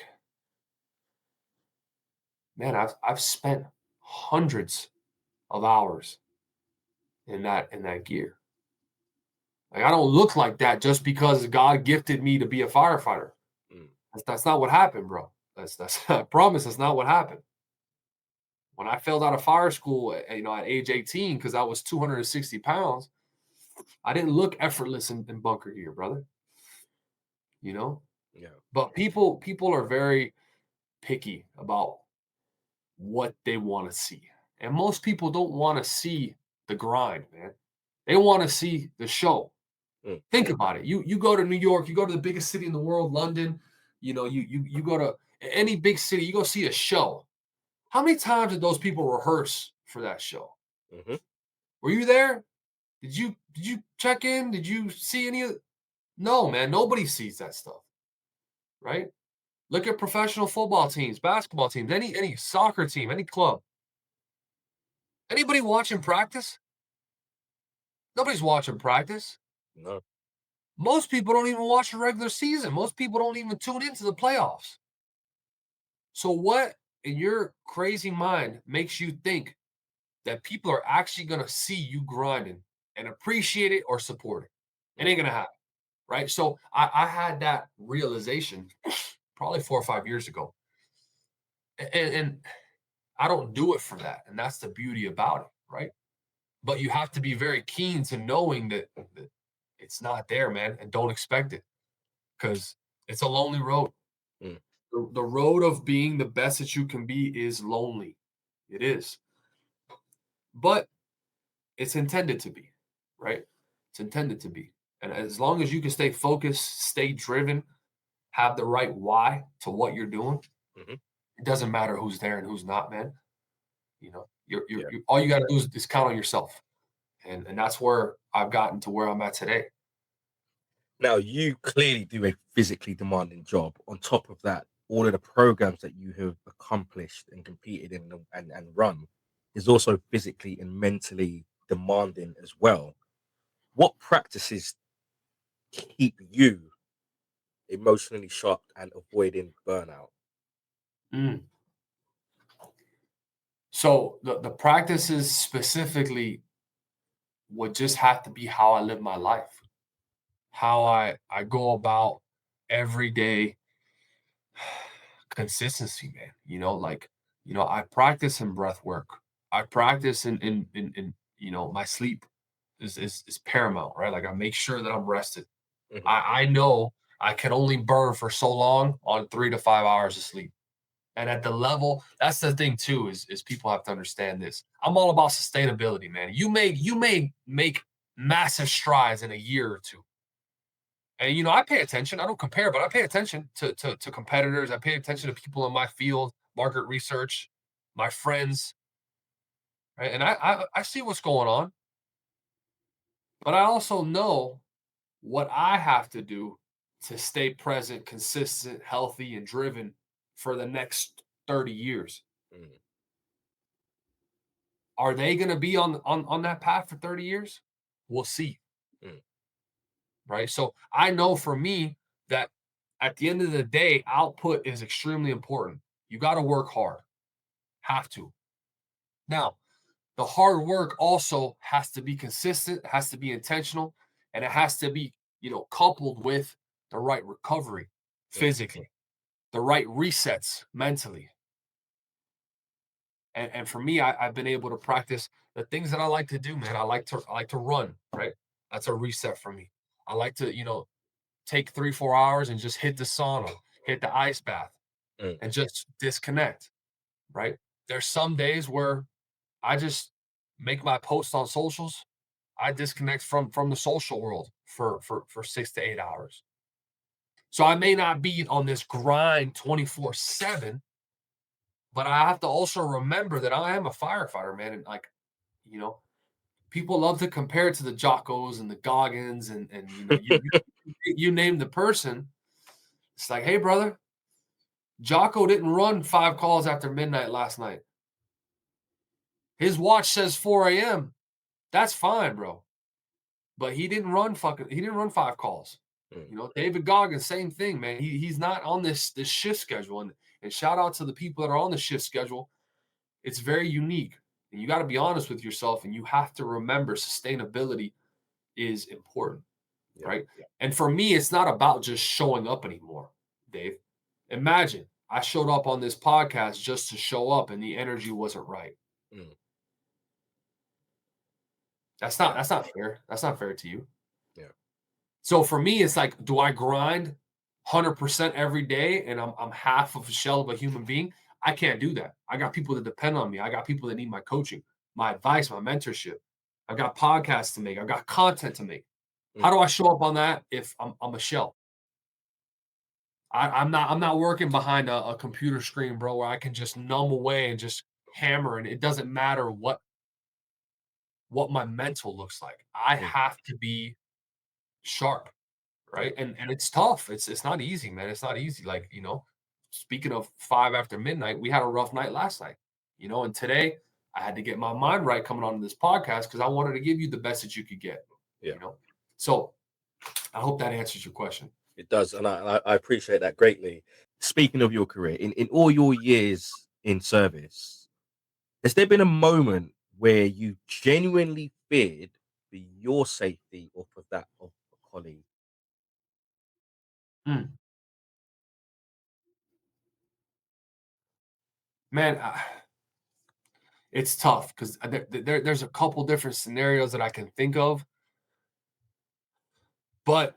man, I've spent hundreds of hours in that gear. Like I don't look like that just because God gifted me to be a firefighter. Mm, That's not what happened, bro. That's I promise that's not what happened. When I failed out of fire school, at age 18, because I was 260 pounds, I didn't look effortless in bunker gear, brother. You know, yeah. but people are very picky about what they want to see. And most people don't want to see the grind, man. They want to see the show. Mm, Think about it. You go to New York, you go to the biggest city in the world, London, you go to any big city, you go see a show. How many times did those people rehearse for that show? mhm. Were you there? Did you check in? Did you see any of No, man, nobody sees that stuff, right? Look at professional football teams, basketball teams, any soccer team, any club. Anybody watching practice? Nobody's watching practice. No. Most people don't even watch the regular season. Most people don't even tune into the playoffs. So, what in your crazy mind makes you think that people are actually going to see you grinding and appreciate it or support it? It Mm, ain't going to happen. Right. So, I had that realization probably 4 or 5 years ago. And I don't do it for that. And that's the beauty about it. Right. But you have to be very keen to knowing that it's not there, man, and don't expect it because it's a lonely road. mm, The road of being the best that you can be is lonely. It is. but it's intended to be, right? It's intended to be. And as long as you can stay focused, stay driven, have the right why to what you're doing, Mhm. it doesn't matter who's there and who's not, man. Yeah. All you got to do is count on yourself, and that's where I've gotten to where I'm at today. Now, you clearly do a physically demanding job. On top of that, all of the programs that you have accomplished and competed in and run is also physically and mentally demanding as well. What practices keep you emotionally sharp and avoiding burnout? Mm. So the practices specifically would just have to be how I live my life, how I go about every day. Consistency, man. I practice in breath work. I practice in my sleep is paramount, right? Like I make sure that I'm rested. Mhm. I know I can only burn for so long on 3 to 5 hours of sleep. And at the level, that's the thing too, is people have to understand this. I'm all about sustainability, man. You may make massive strides in a year or two. And I pay attention. I don't compare, but I pay attention to competitors. I pay attention to people in my field, market research, my friends, right? And I see what's going on, but I also know what I have to do to stay present, consistent, healthy, and driven for the next 30 years. Mm, Are they going to be on that path for 30 years? We'll see, mm, right? So I know for me that at the end of the day, output is extremely important. You got to work hard. Have to. Now, the hard work also has to be consistent, has to be intentional, and it has to be, coupled with the right recovery mm, physically, the right resets mentally. And for me, I've been able to practice the things that I like to do, man. I like to run, right? That's a reset for me. I like to, take 3 4 hours and just hit the sauna, hit the ice bath, mm. and just disconnect, right? There's some days where I just make my post on socials. I disconnect from the social world for 6 to 8 hours. So I may not be on this grind 24/7, but I have to also remember that I am a firefighter, man. And like, you know, people love to compare it to the Jockos and the Goggins and you name the person. It's like, hey, brother, Jocko didn't run 5 calls after midnight last night. His watch says 4 a.m. That's fine, bro. But he didn't run 5 calls. Mm, David Goggins, same thing, man. He's not on this shift schedule. And shout out to the people that are on the shift schedule. It's very unique. And you got to be honest with yourself and you have to remember sustainability is important, yeah. right? And for me, it's not about just showing up anymore, Dave. Imagine I showed up on this podcast just to show up and the energy wasn't right. Mm, That's not fair. That's not fair to you. yeah. So for me, it's like, do I grind 100% every day and I'm half of a shell of a human being? I can't do that. I got people that depend on me. I got people that need my coaching, my advice, my mentorship. I got podcasts to make. I got content to make. How Mm, do I show up on that if I'm a shell? I'm not working behind a computer screen, bro, where I can just numb away and just hammer, and it doesn't matter what my mental looks like. I mm, have to be sharp. yeah. Right? And it's tough. It's not easy, man. It's not easy. Like, speaking of 5 after midnight, we had a rough night last night. And today I had to get my mind right coming on this podcast because I wanted to give you the best that you could get, Yeah. you know. So I hope that answers your question. It does, and I appreciate that greatly. Speaking of your career, in all your years in service, has there been a moment where you genuinely feared for your safety or for that of a colleague? Hmm. Man, it's tough because there's a couple different scenarios that I can think of, but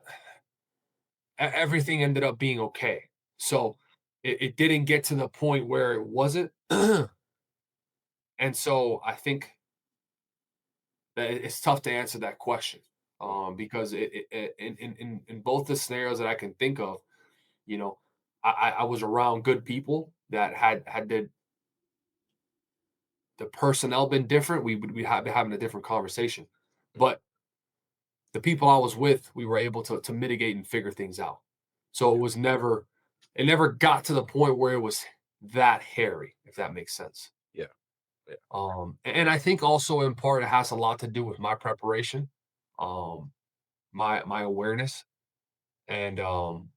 everything ended up being okay. So it didn't get to the point where it wasn't. And so I think it's tough to answer that question, Mm, because in both the scenarios that I can think of, you know, I was around good people that had the personnel been different, we would we have been having a different conversation. mm, But the people I was with, we were able to mitigate and figure things out. So yeah, it never got to the point where it was that hairy, if that makes sense. yeah, yeah, And I think also in part it has a lot to do with my preparation, um, my awareness, and you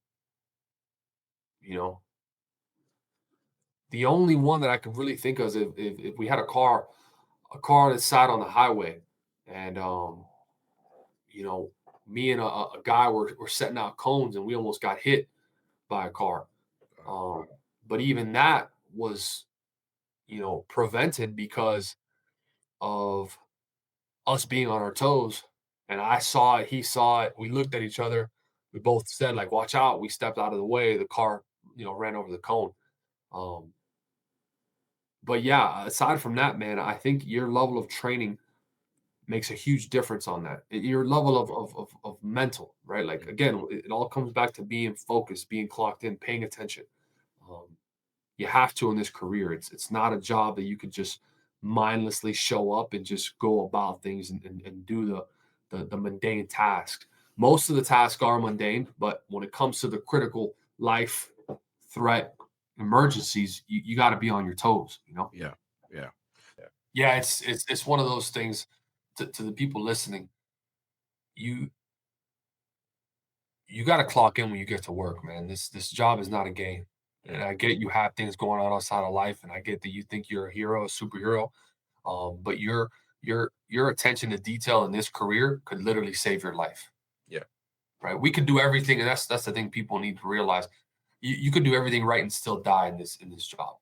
know, the only one that I can really think of is if we had a car that sat on the highway, and you know, me and a guy were setting out cones, and we almost got hit by a car. uh, Um, but even that was, prevented because of us being on our toes. And I saw it, he saw it. We looked at each other. We both said, like, watch out. We stepped out of the way. The car, ran over the cone. Um, but yeah, aside from that, man, I think your level of training makes a huge difference on that. Your level of mental, right? Like, mm, again, it all comes back to being focused, being clocked in, paying attention. Um, you have to in this career. It's not a job that you could just mindlessly show up and just go about things and do the mundane tasks. Most of the tasks are mundane, but when it comes to the critical life threat emergencies, you got to be on your toes. yeah, yeah, yeah, Yeah, it's one of those things to the people listening. You you got to clock in when you get to work, man. This job is not a game. And mm, I get you have things going on outside of life, and I get that you think you're a hero, a superhero. But your attention to detail in this career could literally save your life, yeah. right? We could do everything, and that's the thing people need to realize. You could do everything right and still die in this job.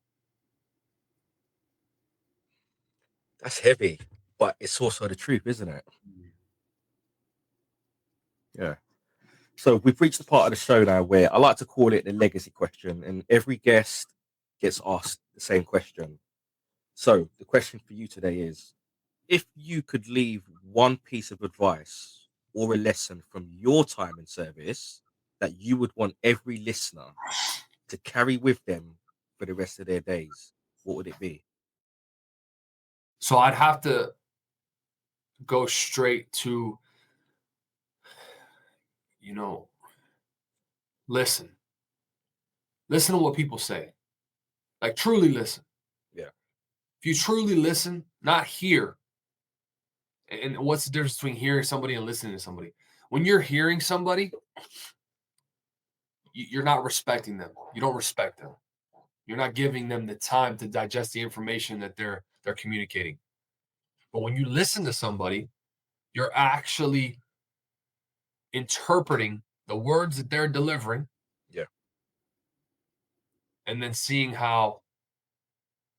That's heavy, but it's also the truth, isn't it? Mm. Yeah. So we've reached the part of the show now where I like to call it the legacy question, and every guest gets asked the same question. So the question for you today is: if you could leave one piece of advice or a lesson from your time in service that you would want every listener to carry with them for the rest of their days, what would it be? So I'd have to go straight to, you know, listen, listen to what people say, like truly listen. Yeah, If you truly listen, not hear. And what's the difference between hearing somebody and listening to somebody? When you're hearing somebody, you're not respecting them. You don't respect them. You're not giving them the time to digest the information that they're communicating. But when you listen to somebody, you're actually interpreting the words that they're delivering yeah, and then seeing how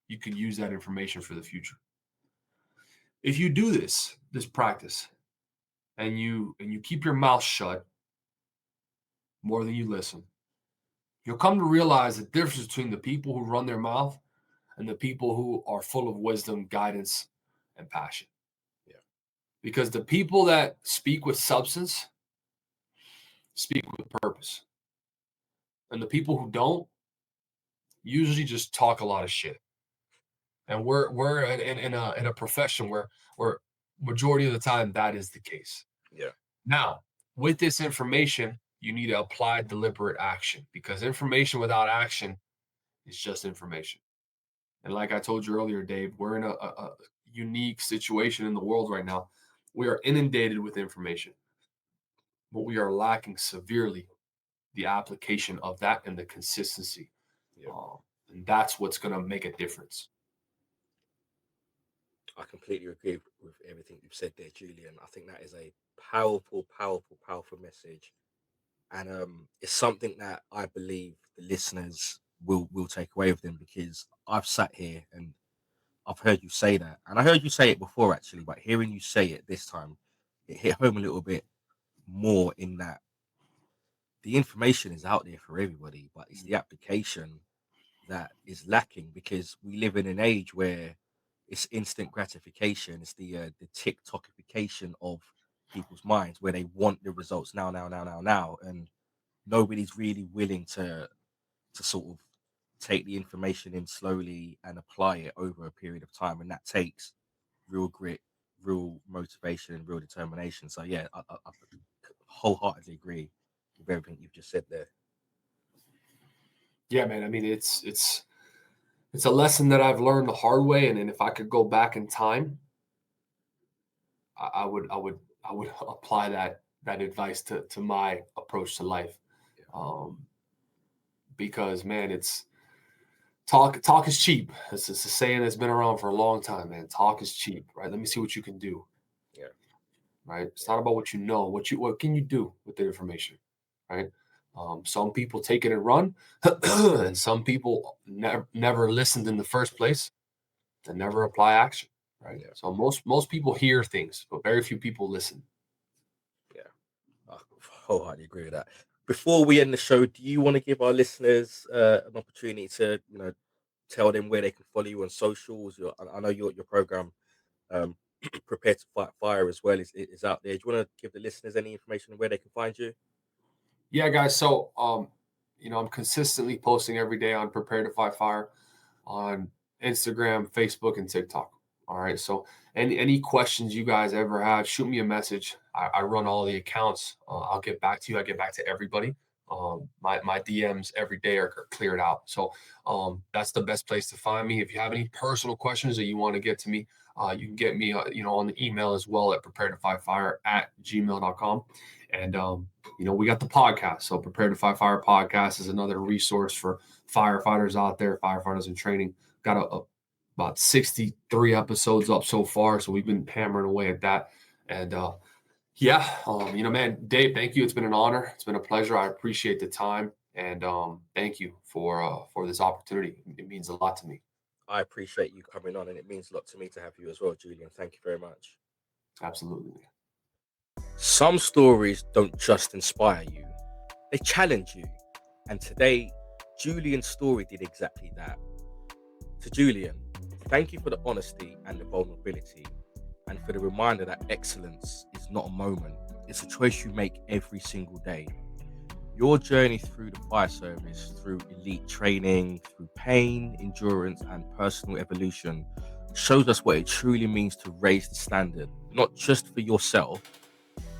you can use that information for the future. If you do this practice, and you keep your mouth shut more than you listen, you'll come to realize the difference between the people who run their mouth and the people who are full of wisdom, guidance, and passion. yeah, Because the people that speak with substance speak with purpose. And the people who don't usually just talk a lot of shit. And we're in a profession where majority of the time that is the case. yeah, Now, with this information, you need to apply deliberate action, because information without action is just information. And like I told you earlier, Dave, we're in a unique situation in the world right now. We are inundated with information, but we are lacking severely the application of that and the consistency. yeah. And that's what's going to make a difference. I completely agree with everything you've said there, Julian. I think that is a powerful, powerful, powerful message, and it's something that I believe the listeners will take away with them because I've sat here and I've heard you say that, and I heard you say it before actually, but hearing you say it this time, it hit home a little bit more in that the information is out there for everybody, but it's the application that is lacking because we live in an age where it's instant gratification. It's the TikTokification of people's minds where they want the results now, now, now, now, now, and nobody's really willing to sort of take the information in slowly and apply it over a period of time, and that takes real grit, real motivation, and real determination. So yeah, I wholeheartedly agree with everything you've just said there. Yeah, man. I mean, it's a lesson that I've learned the hard way, and then if I could go back in time, I would apply that advice to my approach to life. Yeah, Um, because man, it's talk is cheap. It's a saying that's been around for a long time, man. Talk is cheap, right? Let me see what you can do, yeah, right? It's yeah, not about what you know, what can you do with the information, right? Some people take it and run, and some people never listened in the first place and never apply action, right? yeah, So most people hear things, but very few people listen. yeah. I wholeheartedly agree with that. Before we end the show, do you want to give our listeners an opportunity to, tell them where they can follow you on socials? I know your program, um, Prepare to Fight Fire, as well, is out there. Do you want to give the listeners any information on where they can find you? Yeah, guys. So I'm consistently posting every day on Prepare to Fight Fire on Instagram, Facebook, and TikTok. All right. So any questions you guys ever have, shoot me a message. I run all the accounts. I'll get back to you. I get back to everybody. My DMs every day are cleared out. So that's the best place to find me. If you have any personal questions that you want to get to me, you can get me, on the email as well at prepare2fightfire@gmail.com. And we got the podcast. So Prepare to Fight Fire podcast is another resource for firefighters out there, firefighters in training. Got about 63 episodes up so far. So we've been hammering away at that. And man, Dave, thank you. It's been an honor. It's been a pleasure. I appreciate the time. And thank you for this opportunity. It means a lot to me. I appreciate you coming on, and it means a lot to me to have you as well, Julian. Thank you very much. Absolutely. Some stories don't just inspire you, they challenge you. And today, Julian's story did exactly that. To Julian, thank you for the honesty and the vulnerability, and for the reminder that excellence is not a moment, it's a choice you make every single day. Your journey through the fire service, through elite training, through pain, endurance, and personal evolution shows us what it truly means to raise the standard, not just for yourself,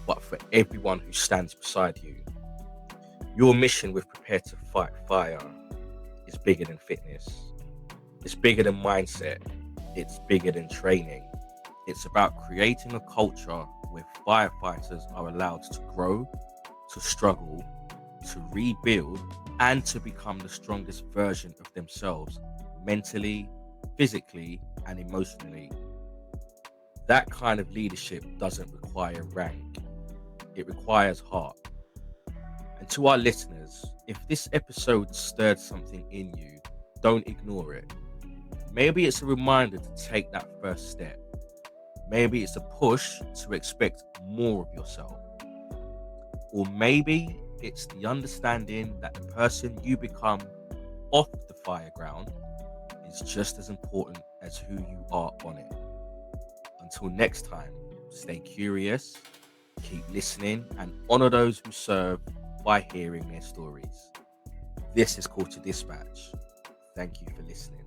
but for everyone who stands beside you. Your mission with Prepare to Fight Fire is bigger than fitness, it's bigger than mindset, it's bigger than training. It's about creating a culture where firefighters are allowed to grow, to struggle, to rebuild, and to become the strongest version of themselves mentally, physically, and emotionally. That kind of leadership doesn't require rank, it requires heart. And to our listeners, if this episode stirred something in you, don't ignore it. Maybe it's a reminder to take that first step. Maybe it's a push to expect more of yourself. Or maybe it's the understanding that the person you become off the fire ground is just as important as who you are on it. Until next time, stay curious, keep listening, and honor those who serve by hearing their stories. This is Call to Dispatch. Thank you for listening.